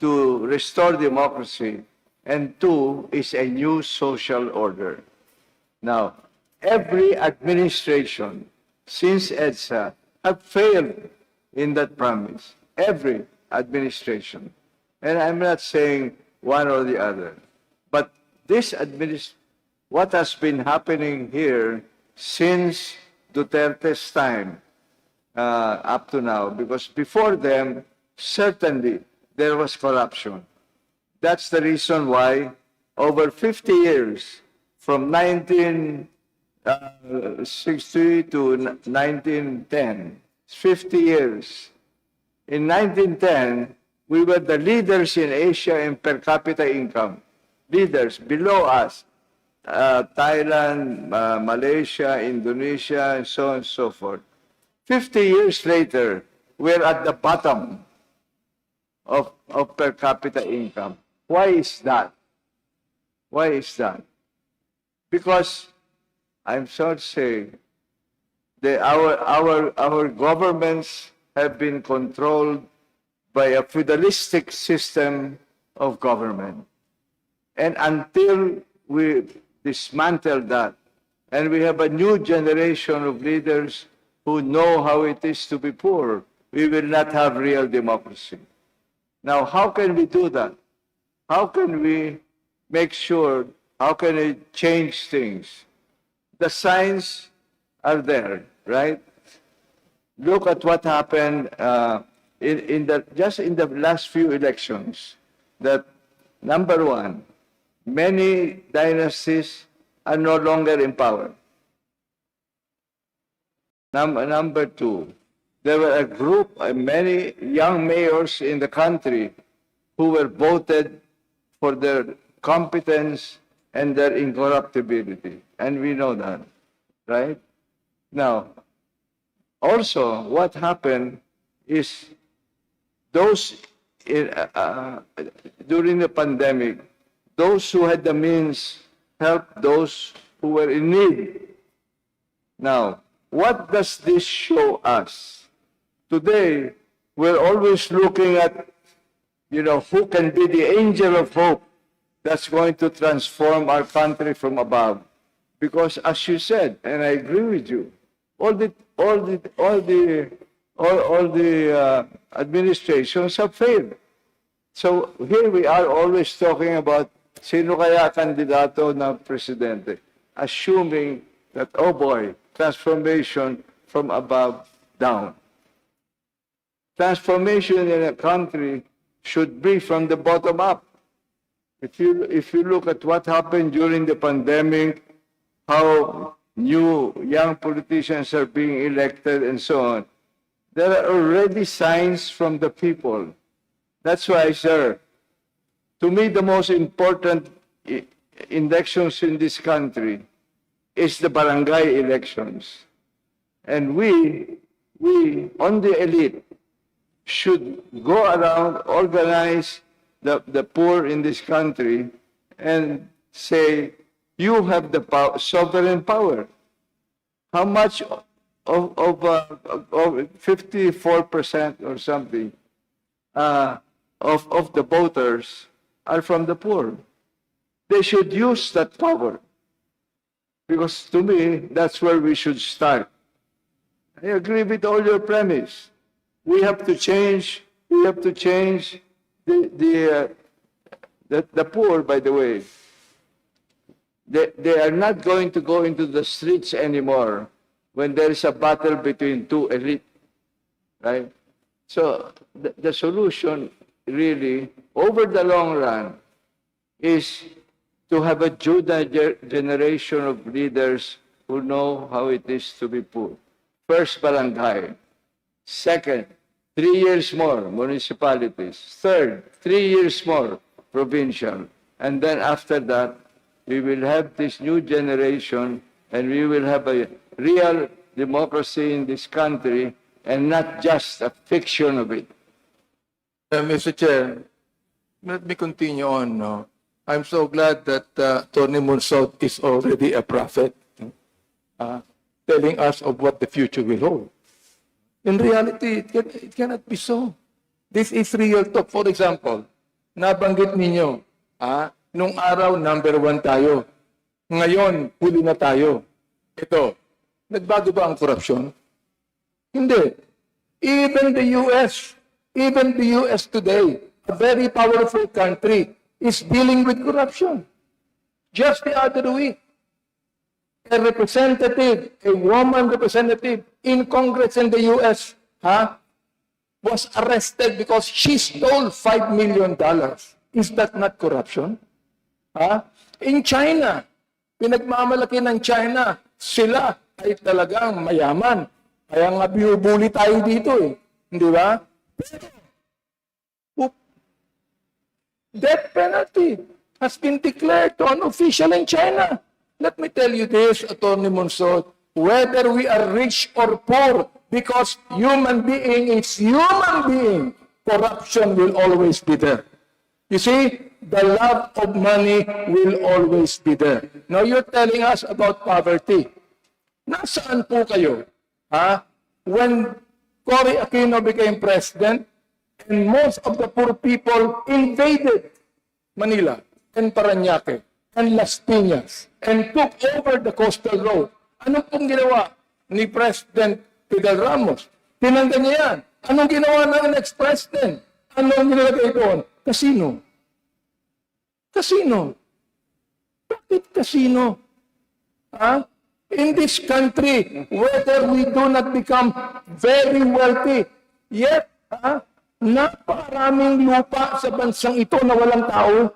to restore democracy, and two is a new social order. Now, every administration since EDSA have failed in that promise. Every administration. And I'm not saying one or the other. But this what has been happening here since Duterte's time up to now, because before them, certainly there was corruption. That's the reason why over 50 years, from 1960 to 1910, 50 years. In 1910, we were the leaders in Asia in per capita income. Leaders below us, Thailand, Malaysia, Indonesia, and so on and so forth. 50 years later, we're at the bottom of per capita income. Why is that? Why is that? Because I'm sorry to say, our governments have been controlled by a feudalistic system of government. And until we dismantle that, and we have a new generation of leaders who know how it is to be poor, we will not have real democracy. Now, how can we do that? How can we make sure, how can we change things? The signs are there, right? Look at what happened just in the last few elections. That number one, many dynasties are no longer in power. Number two, there were a group, many young mayors in the country who were voted for their competence and their incorruptibility. And we know that, right? Now, also, what happened is those during the pandemic, those who had the means helped those who were in need. Now, what does this show us? Today, we're always looking at, who can be the angel of hope that's going to transform our country from above. Because as you said, and I agree with you, all the administrations have failed. So here we are always talking about sino kaya kandidato na presidente, assuming that, oh boy, transformation from above down. Transformation in a country should be from the bottom up. If you look at what happened during the pandemic, how new young politicians are being elected and so on, there are already signs from the people. That's why, sir, to me the most important elections in this country is the barangay elections. And we on the elite, should go around, organize the poor in this country and say, you have the sovereign power. How much of 54% or something of the voters are from the poor? They should use that power. Because to me, that's where we should start. I agree with all your premise. We have to change the poor, by the way. They are not going to go into the streets anymore when there is a battle between two elite, right? So the solution really, over the long run, is to have a generation of leaders who know how it is to be poor. First, barangay. Second, 3 years more, municipalities. Third, 3 years more, provincial. And then after that, we will have this new generation and we will have a real democracy in this country and not just a fiction of it. Mr. Chair, let me continue on. No? I'm so glad that Tony Monsod is already a prophet, telling us of what the future will hold. In reality, it cannot be so. This is real talk. For example, nabanggit ninyo, nung araw, number 1 tayo. Ngayon, huli na tayo. Ito, nagbago ba ang korupsyon? Hindi. Even the US today, a very powerful country, is dealing with corruption. Just the other week, a representative, a woman representative in Congress in the US, was arrested because she stole $5 million. Is that not corruption? In China, pinagmamalaki ng China, sila ay talagang mayaman. Kaya nga binubuli tayo dito eh. Hindi ba? Death penalty has been declared to an official in China. Let me tell you this, Attorney Monsod, whether we are rich or poor, because human being is human being, corruption will always be there. You see, the love of money will always be there. Now you're telling us about poverty. Nasaan po kayo? When Cory Aquino became president, and most of the poor people invaded Manila and Parañaque and Las Piñas and took over the coastal road. Ano pong ginawa ni President Fidel Ramos? Tinanggal niya yan. Anong ginawa ng ex-president? Anong nilagay doon? Casino. Casino. Bakit casino? In this country, whether we do not become very wealthy, yet, napakaraming lupa sa bansang ito na walang tao.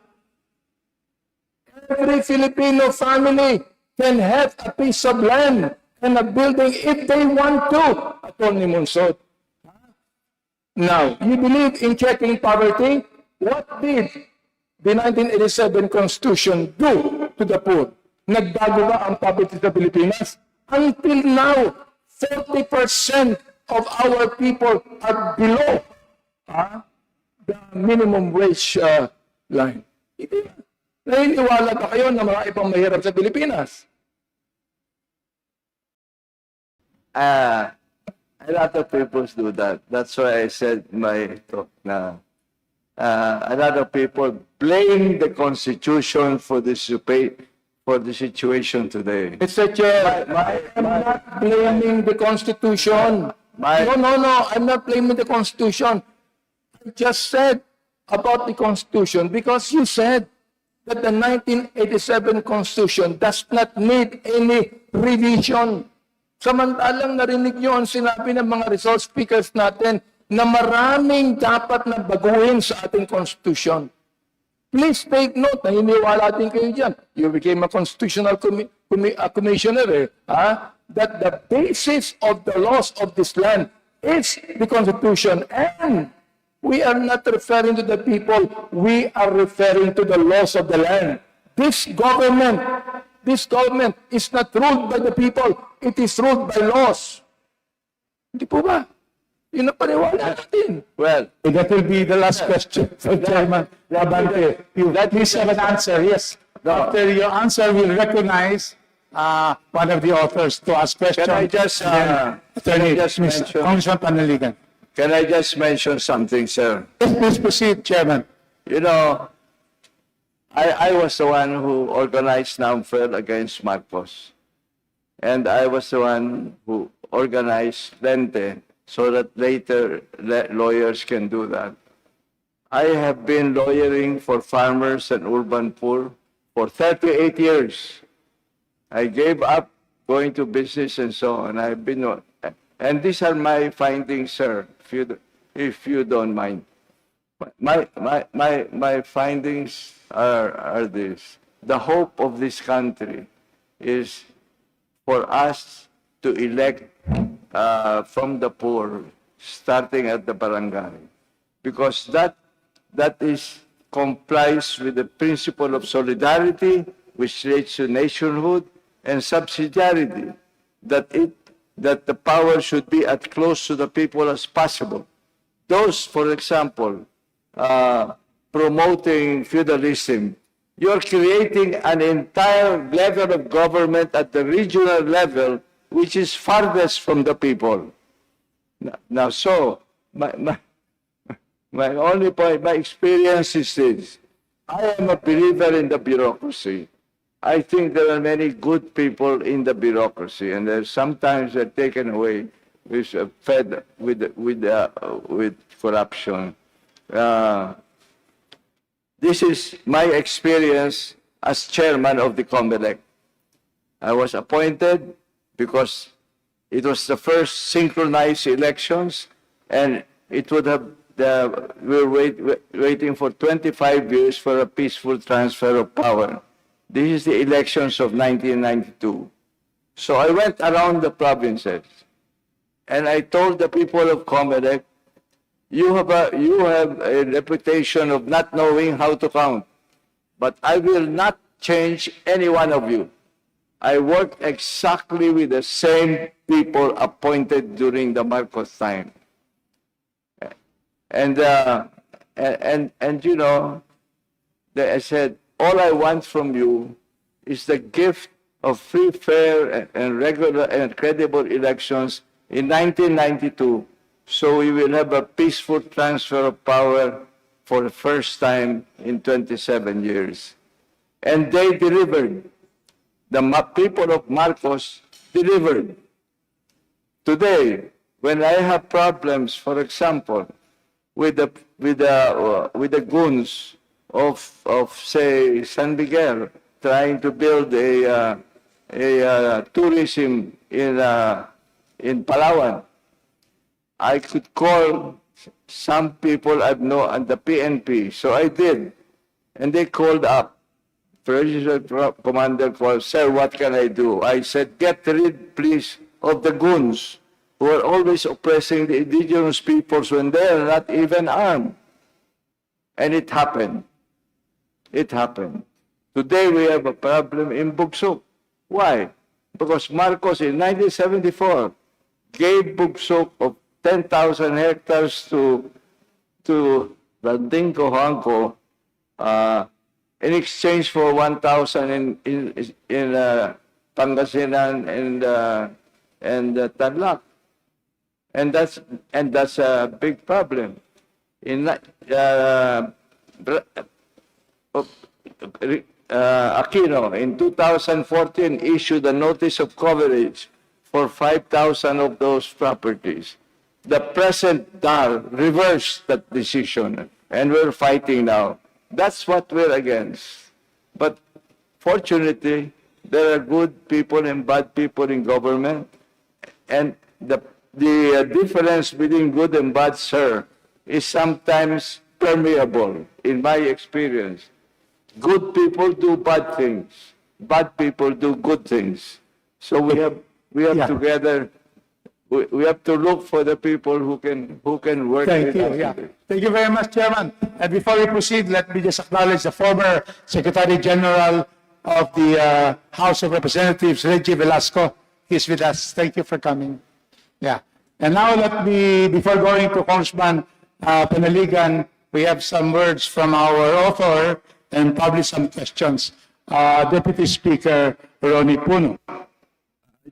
Every Filipino family can have a piece of land and a building if they want to. Attorney Monsod. Now, you believe in checking poverty? What did the 1987 Constitution do to the poor? Nagbago ba ang poverty sa Pilipinas? Until now, 40% of our people are below the minimum wage line. Naniniwala ba kayo na mga ibang mahirap sa Pilipinas? A lot of people do that. That's why I said in my talk na a lot of people blame the Constitution for the situation today. Mr. Chair, I'm not blaming the Constitution. No, I'm not blaming the Constitution. I just said about the Constitution because you said that the 1987 Constitution does not need any revision. Samantalang narinig nyo ang sinabi ng mga resource speakers natin na maraming dapat na baguhin sa ating Constitution. Please take note, naniniwala din kayo dyan. You became a constitutional commissioner, that the basis of the laws of this land is the Constitution. And we are not referring to the people, we are referring to the laws of the land. This government is not ruled by the people, it is ruled by laws. Hindi po ba? Yun ang paniwala natin. Well, That will be the last question. So, Chairman Labante, you please have an answer. Yes. After your answer, we'll recognize one of the authors to ask questions. Can I just, mention? Congressman Panaligan. Can I just mention something, sir? Yes, please proceed, Chairman. You know, I was the one who organized NAMFER against Marcos. And I was the one who organized Lente so that later lawyers can do that. I have been lawyering for farmers and urban poor for 38 years. I gave up going to business and so on. I've been, and these are my findings, sir, if you don't mind. My findings are this. The hope of this country is for us to elect from the poor, starting at the barangay, because that complies with the principle of solidarity, which relates to nationhood, and subsidiarity, that the power should be as close to the people as possible. Those, for example, promoting feudalism, you're creating an entire level of government at the regional level, which is farthest from the people. Now, so, my only point, my experience is this. I am a believer in the bureaucracy. I think there are many good people in the bureaucracy, and sometimes they're taken away with fed with corruption. This is my experience as chairman of the COMELEC. I was appointed because it was the first synchronized elections, and it would have, we were waiting for 25 years for a peaceful transfer of power. This is the elections of 1992. So I went around the provinces, and I told the people of COMELEC, you have a reputation of not knowing how to count, but I will not change any one of you. I work exactly with the same people appointed during the Marcos time. And you know, I said, all I want from you is the gift of free, fair, and regular and credible elections in 1992, so we will have a peaceful transfer of power for the first time in 27 years. And they delivered. The people of Marcos delivered. Today, when I have problems, for example, with the goons of say San Miguel trying to build a tourism in Palawan, I could call some people I know at the PNP, so I did, and they called up. President Commander called, sir, what can I do? I said, get rid, please, of the goons who are always oppressing the indigenous peoples when they are not even armed. And it happened. It happened. Today we have a problem in Bugsuk. Why? Because Marcos in 1974 gave Bugsuk of 10,000 hectares to Landing Cojuangco in exchange for 1,000 in Pangasinan and Tarlac. And that's a big problem. In Aquino in 2014 issued a notice of coverage for 5,000 of those properties. The present DAR reversed that decision, and we're fighting now. That's what we're against. But fortunately, there are good people and bad people in government, and the difference between good and bad, sir, is sometimes permeable, in my experience. Good people do bad things. Bad people do good things. So we have together. We have to look for the people who can work. Thank you. Yeah. Thank you very much, Chairman. And before we proceed, let me just acknowledge the former Secretary General of the House of Representatives, Reggie Velasco. He's with us. Thank you for coming. Yeah. And now let me, before going to Congressman Penaligan, we have some words from our author and probably some questions. Deputy Speaker Ronnie Puno. I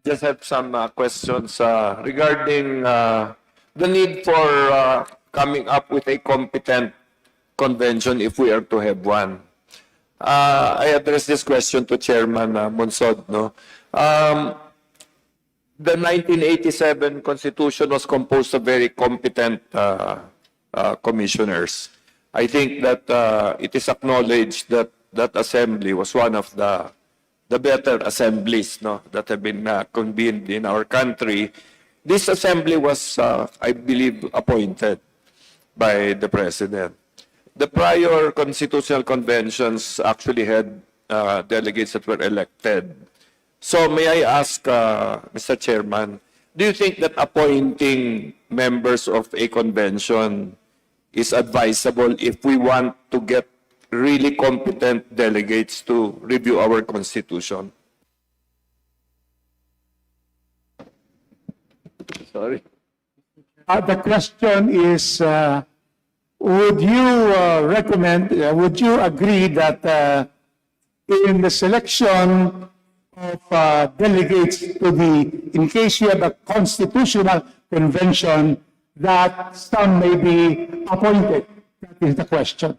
just have some questions regarding the need for coming up with a competent convention if we are to have one. I address this question to Chairman Monsod. No? the 1987 Constitution was composed of very competent commissioners. I think that it is acknowledged that that assembly was one of the better assemblies, no, that have been convened in our country. This assembly was, I believe, appointed by the president. The prior constitutional conventions actually had delegates that were elected. So may I ask, Mr. Chairman, do you think that appointing members of a convention is advisable if we want to get really competent delegates to review our constitution? Sorry. The question is, would you recommend, would you agree that in the selection of delegates to in case you have a constitutional convention, that some may be appointed? That is the question.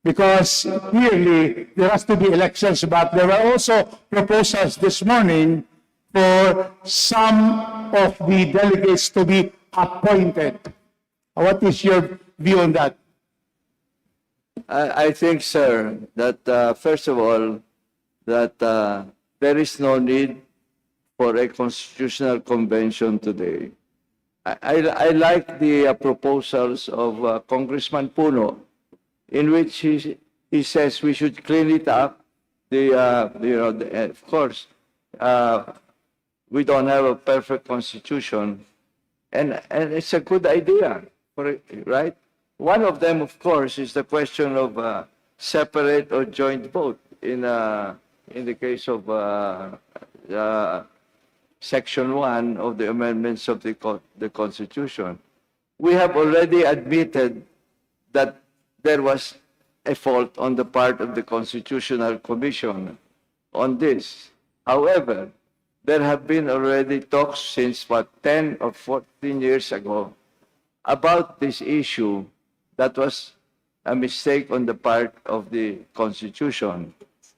Because clearly there has to be elections, but there were also proposals this morning for some of the delegates to be appointed. What is your view on that? I think, sir, that first of all, that there is no need for a constitutional convention today. I like the proposals of Congressman Puno, in which he says we should clean it up. Of course, we don't have a perfect constitution, and it's a good idea, right? One of them, of course, is the question of separate or joint vote in the case of Section 1 of the amendments of the Constitution. We have already admitted that there was a fault on the part of the Constitutional Commission on this. However, there have been already talks since, 10 or 14 years ago about this issue that was a mistake on the part of the Constitution.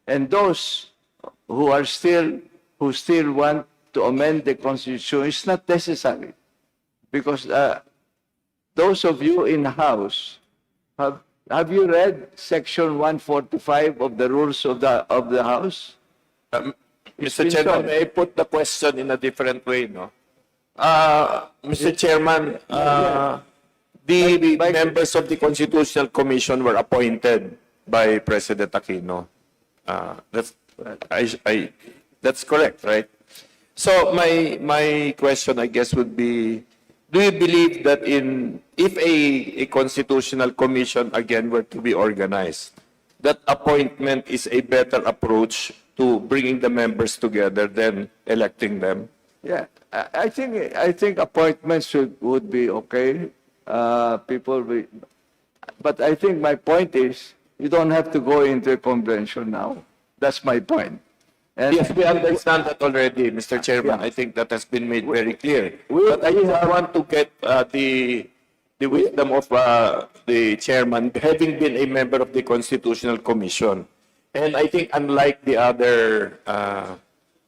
And those who still want to amend the Constitution, it's not necessary. Because those of you in the House, have you read Section 145 of the rules of the House? Mr. Chairman, may I put the question in a different way, no? Mr. Chairman, the members of the Constitutional Commission were appointed by President Aquino. That's correct, right? So my question, I guess, would be, do you believe that if a constitutional commission again were to be organized, that appointment is a better approach to bringing the members together than electing them? Yeah, I think appointments would be okay. But I think my point is, you don't have to go into a convention now. That's my point. And Yes, we understand that already, Mr. Chairman. I think that has been made very clear. But I just want to get the wisdom of the chairman, having been a member of the Constitutional Commission. And I think unlike the other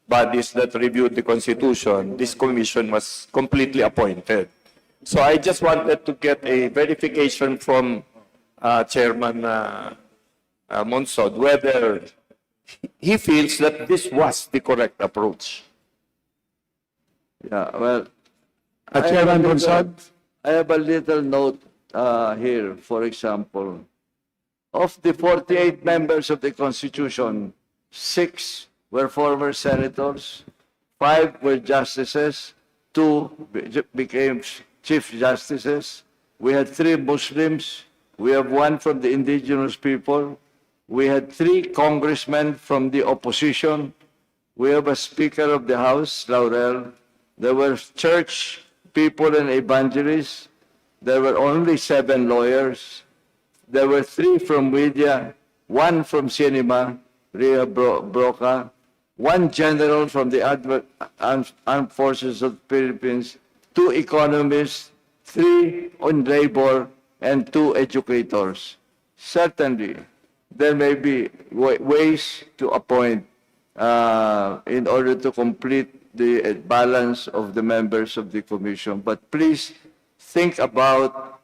bodies that reviewed the Constitution, this commission was completely appointed. So I just wanted to get a verification from Chairman Monsod whether he feels that this was the correct approach. yeah, well, Chairman Bonsod? I have a little note here, for example. Of the 48 members of the Constitution, 6 were former senators, 5 were justices, 2 became chief justices. We had 3 Muslims. We have 1 from the indigenous people. We had 3 congressmen from the opposition. We have a Speaker of the House, Laurel. There were church people and evangelists. There were only 7 lawyers. There were 3 from media, 1 from cinema, Ria Broca, 1 general from the Armed Forces of the Philippines, 2 economists, 3 on labor, and 2 educators. Certainly, there may be ways to appoint in order to complete the balance of the members of the commission. But please think about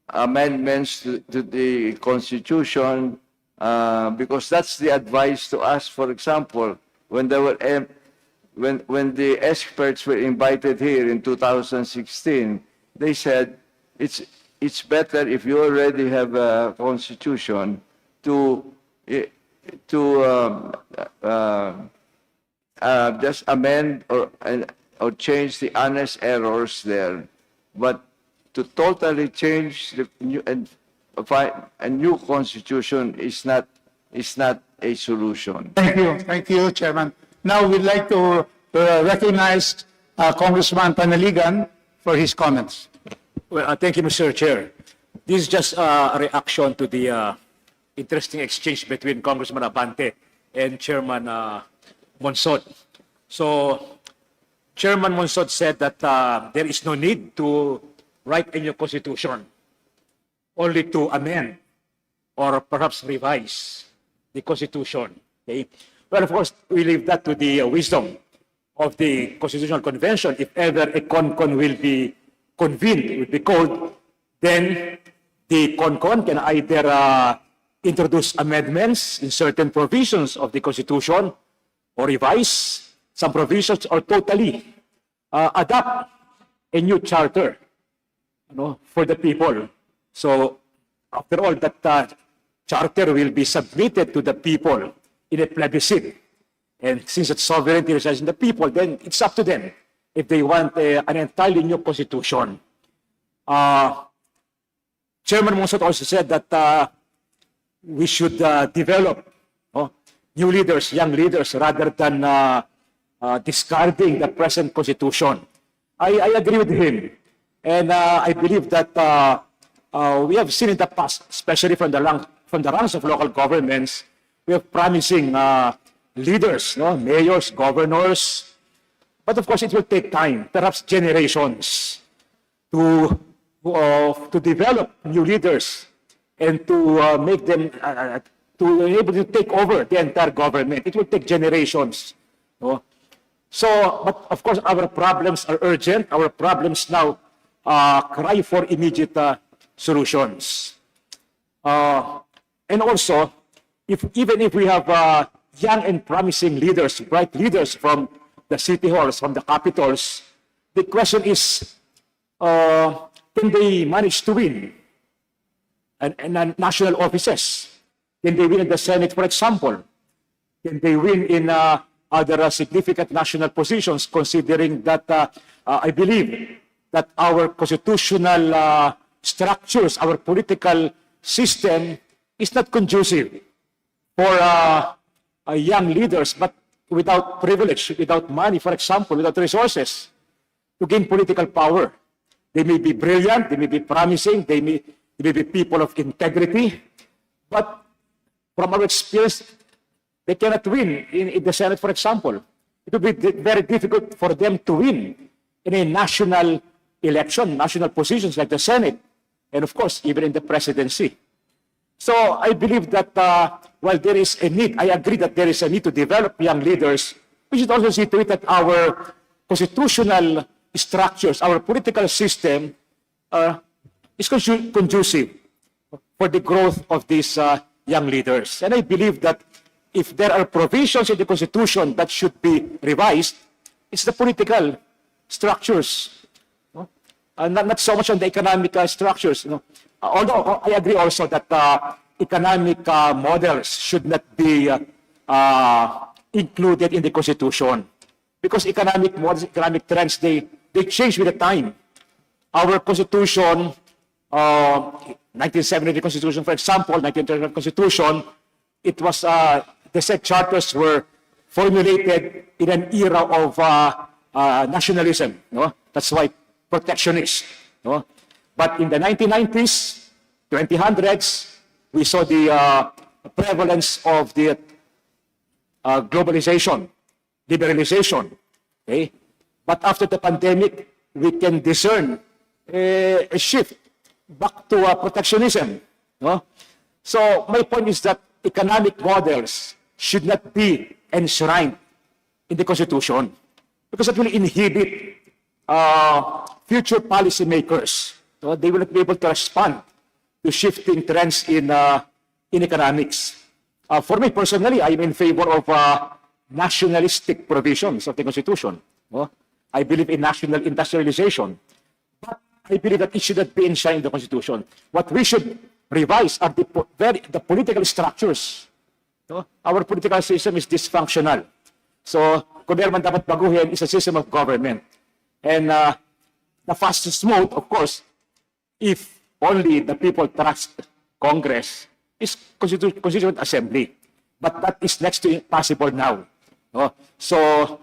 amendments to the Constitution, because that's the advice to us. For example, when there were when the experts were invited here in 2016, they said it's better if you already have a constitution to just amend or change the honest errors there, but to totally change the new and a new constitution is not a solution. Thank you, Chairman. Now we'd like to recognize Congressman Panaligan for his comments. Well, thank you, Mr. Chair. This is just a reaction to the interesting exchange between Congressman Abante and Chairman Monsod. So, Chairman Monsod said that there is no need to write a new constitution, only to amend or perhaps revise the constitution. Okay? Well, of course, we leave that to the wisdom of the Constitutional Convention. If ever a CONCON will be convened, will be called, then the CONCON can either introduce amendments in certain provisions of the Constitution or revise some provisions or totally adopt a new charter, for the people. So, after all, that charter will be submitted to the people in a plebiscite. And since that sovereignty resides in the people, then it's up to them if they want an entirely new constitution. Chairman Monsod also said that we should develop new leaders, young leaders, rather than discarding the present constitution. I agree with him. And I believe that we have seen in the past, especially from the ranks of local governments, we have promising leaders, mayors, governors. But of course, it will take time, perhaps generations, to develop new leaders and to make them, to be able to take over the entire government. It will take generations. So, but of course, our problems are urgent. Our problems now cry for immediate solutions. And also, even if we have young and promising leaders, bright leaders from the city halls, from the capitals, the question is, can they manage to win and national offices? Can they win in the Senate, for example? Can they win in other significant national positions, considering that I believe that our constitutional structures, our political system is not conducive for young leaders, but without privilege, without money, for example, without resources to gain political power. They may be brilliant, they may be promising, they may be people of integrity, but from our experience, they cannot win in the Senate, for example. It will be very difficult for them to win in a national election, national positions like the Senate, and of course, even in the presidency. So I believe that while there is a need, I agree that there is a need to develop young leaders, we should also see to it that our constitutional structures, our political system is conducive for the growth of these young leaders. And I believe that if there are provisions in the Constitution that should be revised, it's the political structures, not so much on the economic structures. Although I agree also that economic models should not be included in the Constitution, because economic models, economic trends, they change with the time. Our Constitution, 1970 Constitution, for example, 1925 Constitution, it was the said charters were formulated in an era of nationalism. That's why protectionist. But in the 1990s, 2000s, we saw the prevalence of the globalization, liberalization. Okay? But after the pandemic, we can discern a shift back to protectionism. So my point is that economic models should not be enshrined in the Constitution. because it will inhibit future policymakers. So they will not be able to respond to shifting trends in economics. For me personally, I'm in favor of nationalistic provisions of the Constitution. I believe in national industrialization. But I believe that it should not be enshrined in the Constitution. What we should revise are the political structures. Our political system is dysfunctional. So, kung meron man dapat baguhin is a system of government. And the fastest mode, of course, if only the people trust Congress, is Constituent Assembly. But that is next to impossible now. So,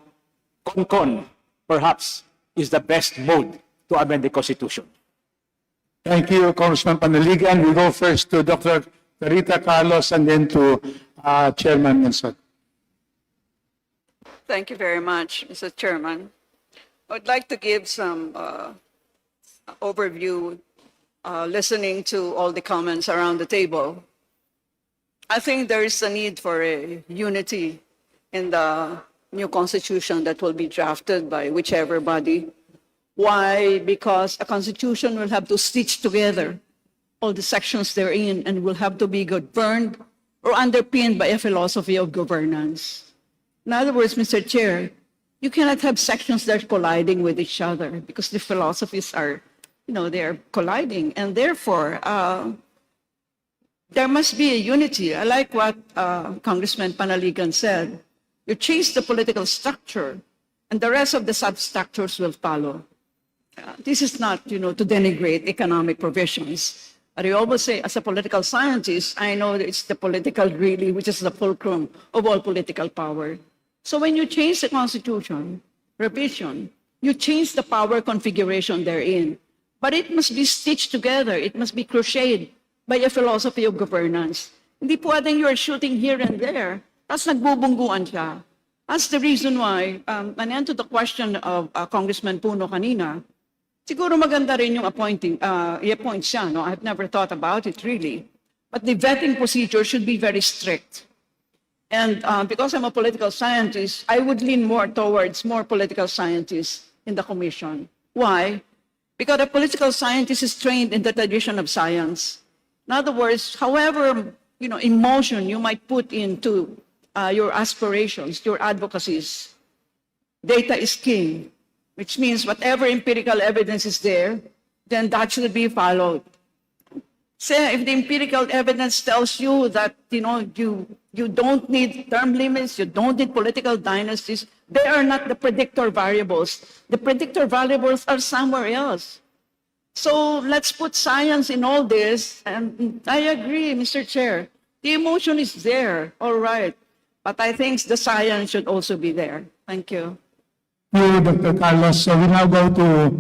CONCON, perhaps, is the best mode to amend the Constitution. Thank you, Congressman Panaligan. We go first to Dr. Carita Carlos and then to Chairman Nelson. Thank you very much, Mr. Chairman. I would like to give some overview, listening to all the comments around the table. I think there is a need for a unity in the new constitution that will be drafted by whichever body. Why? Because a constitution will have to stitch together all the sections therein and will have to be governed or underpinned by a philosophy of governance. In other words, Mr. Chair, you cannot have sections that are colliding with each other because the philosophies are, they are colliding. And therefore, there must be a unity. I like what Congressman Panaligan said. You change the political structure and the rest of the substructures will follow. This is not, to denigrate economic provisions. But I always say, as a political scientist, I know that it's the political really, which is the fulcrum of all political power. So when you change the Constitution, revision, you change the power configuration therein. But it must be stitched together. It must be crocheted by a philosophy of governance. Hindi pwedeng you are shooting here and there, tapos nagbubungguan siya. That's the reason why, and to the question of Congressman Puno kanina, siguro maganda rin yung i-appoint siya. No? I've never thought about it really. But the vetting procedure should be very strict. And because I'm a political scientist, I would lean more towards more political scientists in the commission. Why? Because a political scientist is trained in the tradition of science. In other words, however, emotion you might put into your aspirations, your advocacies, data is king, which means whatever empirical evidence is there, then that should be followed. Say, if the empirical evidence tells you that, you don't need term limits, you don't need political dynasties, they are not the predictor variables. The predictor variables are somewhere else. So let's put science in all this, and I agree, Mr. Chair. The emotion is there, all right. But I think the science should also be there. Thank you. Thank you, Dr. Carlos. So we now go to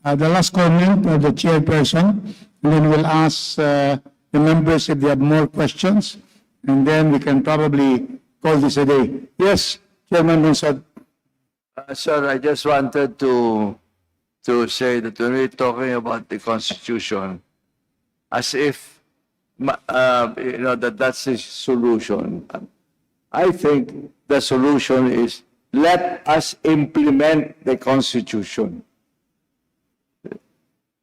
the last comment of the chairperson, and then we'll ask the members if they have more questions, and then we can probably call this a day. Yes, Chairman Munsad. Sir, I just wanted to say that when we're talking about the Constitution, as if that's the solution. I think the solution is let us implement the Constitution.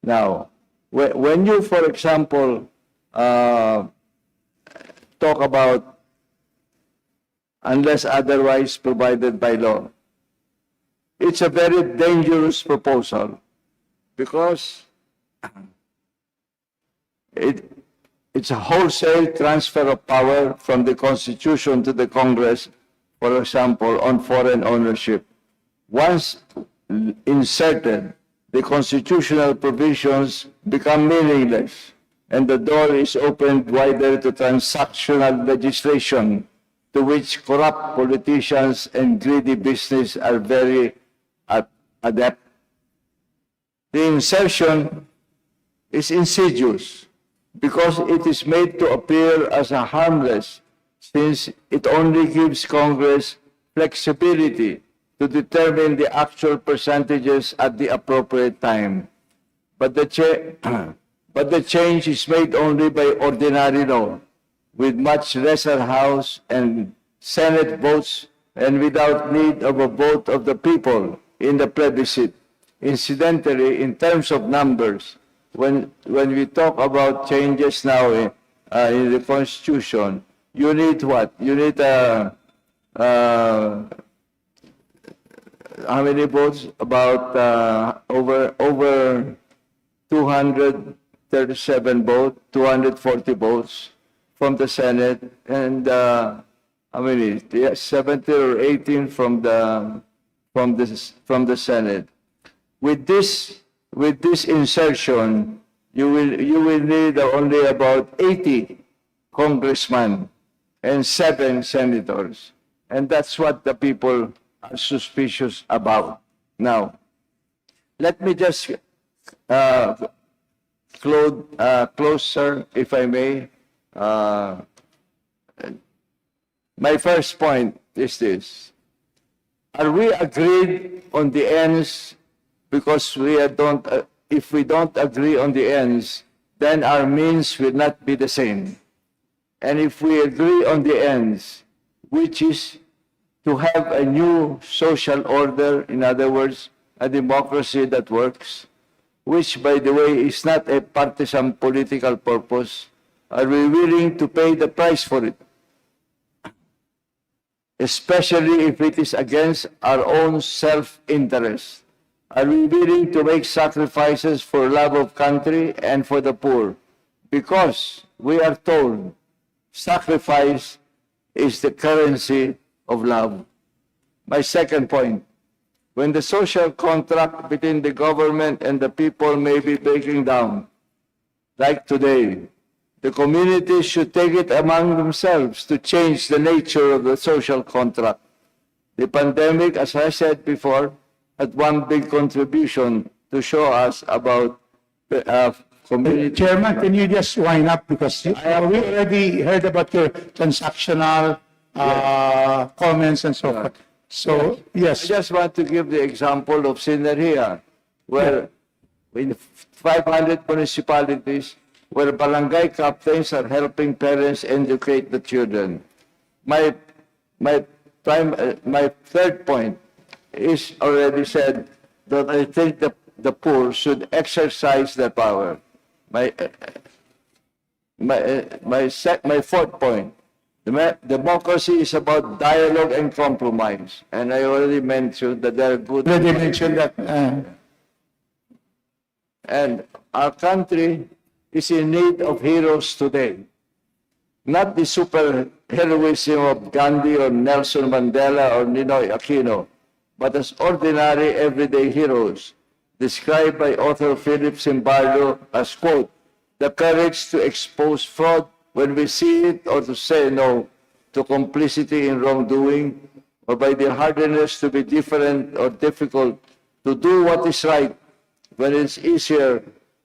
Now, when you, for example, talk about unless otherwise provided by law, it's a very dangerous proposal because it's a wholesale transfer of power from the Constitution to the Congress, for example, on foreign ownership. Once inserted, the constitutional provisions become meaningless, and the door is opened wider to transactional legislation, to which corrupt politicians and greedy business are very adept. The insertion is insidious because it is made to appear as a harmless, since it only gives Congress flexibility to determine the actual percentages at the appropriate time. But the change is made only by ordinary law, with much lesser House and Senate votes, and without need of a vote of the people, in the plebiscite. Incidentally, in terms of numbers, when we talk about changes now in the Constitution, you need what? You need how many votes? About over 237 votes, 240 votes from the Senate, and how many? 70 or 18 from the Senate. With this insertion, you will need only about 80 congressmen and 7 senators, and that's what the people are suspicious about. Now, let me just close, sir, if I may. My first point is this. Are we agreed on the ends? Because if we don't agree on the ends, then our means will not be the same. And if we agree on the ends, which is to have a new social order, in other words, a democracy that works, which, by the way, is not a partisan political purpose, are we willing to pay the price for it? Especially if it is against our own self-interest. Are we willing to make sacrifices for love of country and for the poor? Because we are told sacrifice is the currency of love. My second point, when the social contract between the government and the people may be breaking down, like today, the community should take it among themselves to change the nature of the social contract. The pandemic, as I said before, had one big contribution to show us about community. Chairman, can you just wind up, because we already heard about your transactional comments and so forth. So, yes. I just want to give the example of Sinergia, where in 500 municipalities, where barangay captains are helping parents educate the children. My third point is already said, that I think the poor should exercise their power. My fourth point, democracy is about dialogue and compromise, and I already mentioned that there are good. Already mentioned that. And our country is in need of heroes today. Not the superheroism of Gandhi or Nelson Mandela or Ninoy Aquino, but as ordinary everyday heroes, described by author Philip Zimbardo as, quote, the courage to expose fraud when we see it, or to say no to complicity in wrongdoing, or by the hardness to be different or difficult, to do what is right when it's easier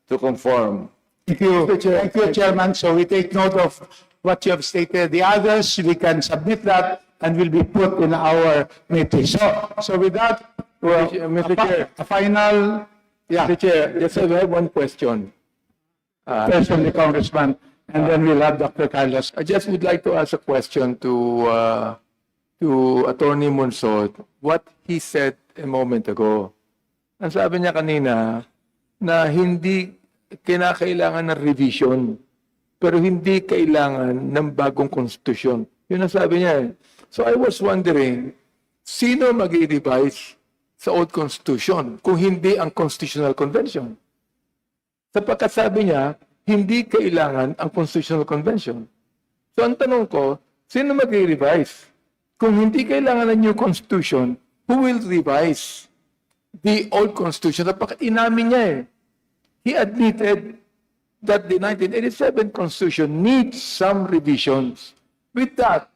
to conform. Thank you, Chairman. So we take note of what you have stated. The others, we can submit that and will be put in our matrix. So with that, Mr. Chair. A final, Mr. Chair, yes, I have one question. First from the Congressman, and then we'll have Dr. Carlos. I just would like to ask a question to Attorney Monsod, what he said a moment ago. Ang sabi niya kanina na hindi kinakailangan ng revision, pero hindi kailangan ng bagong konstitusyon. Yun ang sabi niya. So I was wondering, sino mag-i-revise sa old constitution kung hindi ang Constitutional Convention? Sapagkat sabi niya, hindi kailangan ang Constitutional Convention. So ang tanong ko, sino mag-i-revise? Kung hindi kailangan ng new constitution, who will revise the old constitution? Sapagkat inamin niya He admitted that the 1987 Constitution needs some revisions. With that,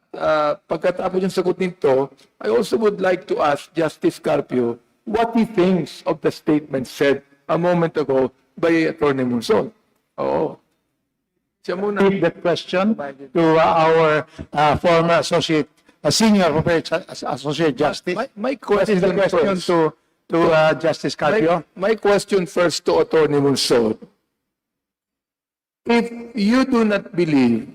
pagkatapos yung sagot nito, I also would like to ask Justice Carpio what he thinks of the statement said a moment ago by Attorney Monsod. Oo. Siya muna. That question to our former associate, senior associate justice. My question, what is the question first, to Justice Carpio? My question first to Attorney Monsod. If you do not believe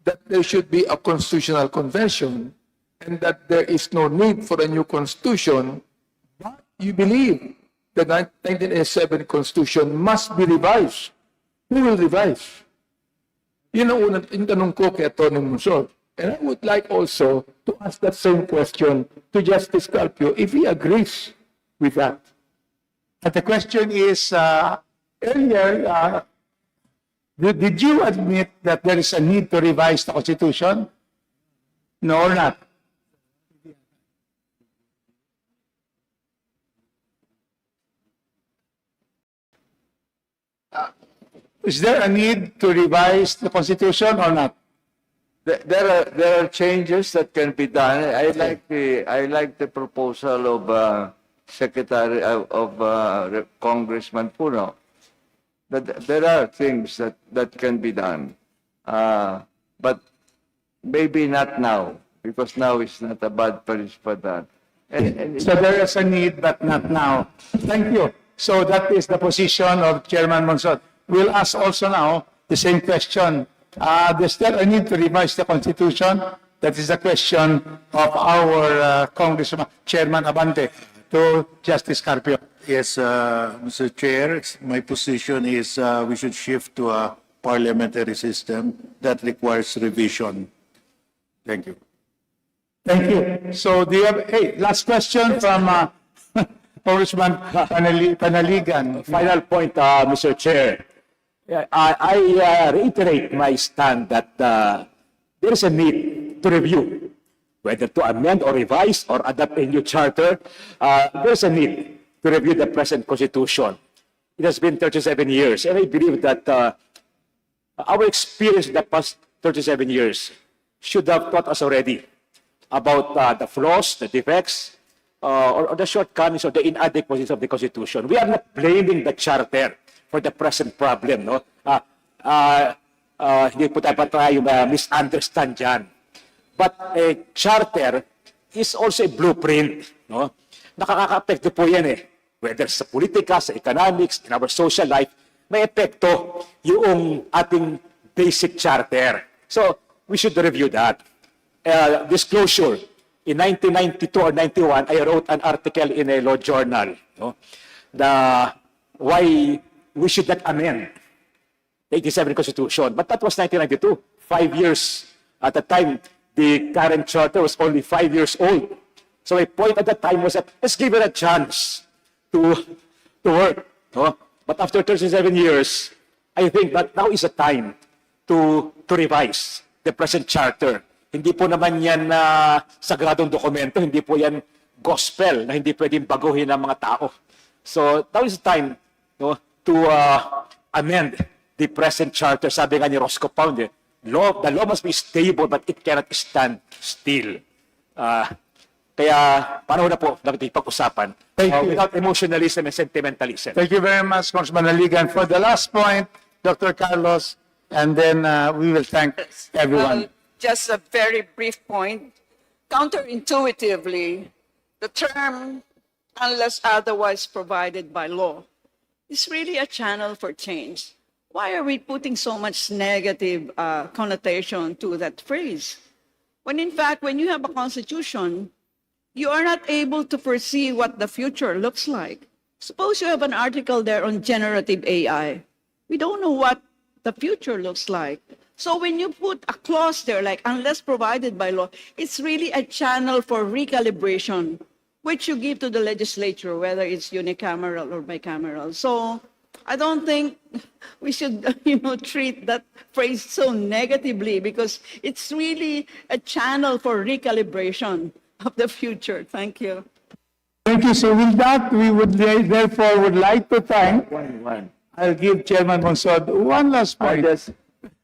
that there should be a constitutional convention and that there is no need for a new constitution, what you believe the 1987 Constitution must be revised. Who will revise? Yun ang unang tanong ko kay Atty. Monsod. And I would like also to ask that same question to Justice Carpio if he agrees with that. And the question is, earlier, did you admit that there is a need to revise the Constitution? No or not? Is there a need to revise the Constitution or not? There are changes that can be done. I like the proposal of Secretary of Congressman Puno. That there are things that can be done, but maybe not now, because now is not a bad place for that. So there is a need, but not now. Thank you. So that is the position of Chairman Monsod. We'll ask also now the same question. Is there a need to revise the Constitution? That is the question of our Congressman, Chairman Abante, to Justice Carpio. Yes, Mr. Chair, my position is we should shift to a parliamentary system that requires revision. Thank you. Thank you. So do you have, hey, last question from Congressman Panaligan. Final point, Mr. Chair. I reiterate my stand that there is a need to review, whether to amend or revise or adapt a new charter. There is a need to review the present Constitution. It has been 37 years, and I believe that our experience in the past 37 years should have taught us already about the flaws, the defects, or the shortcomings or the inadequacies of the Constitution. We are not blaming the charter for the present problem, no? Hindi po tayo misunderstand dyan. But a charter is also a blueprint, no? Nakaka-apekto po yan eh. Whether sa politika, sa economics, in our social life, may epekto yung ating basic charter. So, we should review that. Disclosure, in 1992 or 91, I wrote an article in a law journal, no? Why we should not amend the 87 Constitution. But that was 1992, 5 years. At the time, the current charter was only 5 years old. So my point at that time was that let's give it a chance to work. No? But after 37 years, I think that now is the time to revise the present charter. Hindi po naman yan sagradong dokumento, hindi po yan gospel na hindi pwedeng baguhin ng mga tao. So now is the time, no, to amend the present charter. Sabi nga ni Roscoe Pound, the law must be stable but it cannot stand still. Kaya panahon na po natin pag-usapan without emotionalism and sentimentalism. Thank you very much, Congressman Aligan. For the last point, Dr. Carlos, and then we will thank everyone. Just a very brief point. Counterintuitively, the term "unless otherwise provided by law" is really a channel for change. Why are we putting so much negative connotation to that phrase? When in fact, when you have a constitution, you are not able to foresee what the future looks like. Suppose you have an article there on generative AI. We don't know what the future looks like. So when you put a clause there like "unless provided by law," it's really a channel for recalibration, which you give to the legislature, whether it's unicameral or bicameral. So I don't think we should, treat that phrase so negatively, because it's really a channel for recalibration of the future. Thank you. Thank you. So with that, we would therefore like to thank. I'll give Chairman Monsod one last point.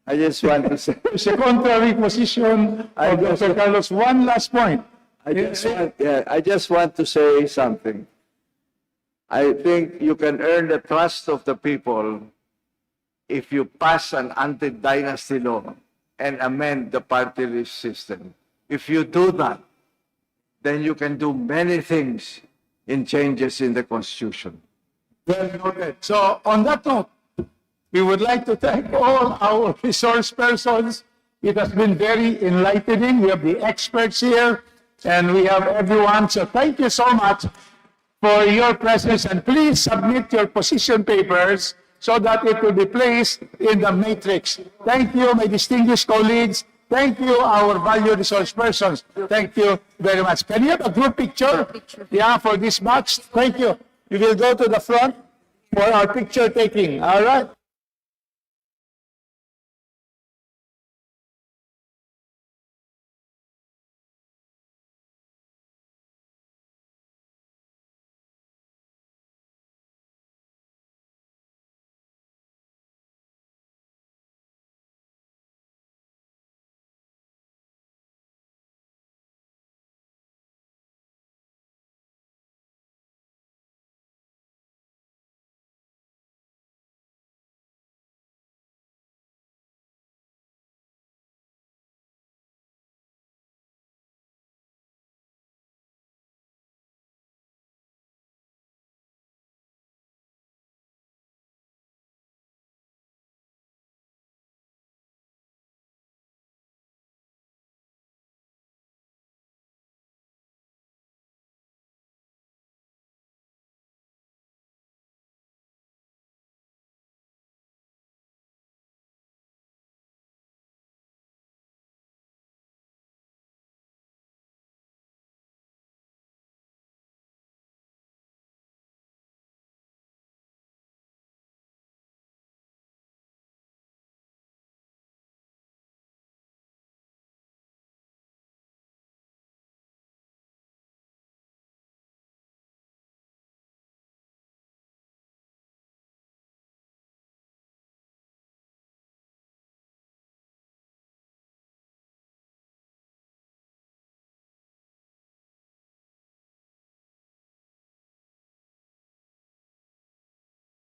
I just want to say. It's a contrary position of Dr. Carlos. One last point. I just want to say something. I think you can earn the trust of the people if you pass an anti-dynasty law and amend the party list system. If you do that, then you can do many things in changes in the Constitution. Well noted. So on that note, we would like to thank all our resource persons. It has been very enlightening. We have the experts here, and we have everyone. So thank you so much for your presence, and please submit your position papers so that it will be placed in the matrix. Thank you, my distinguished colleagues. Thank you, our valued resource persons. Thank you very much. Can you have a group picture? Yeah, for this batch. Thank you. You will go to the front for our picture taking. All right.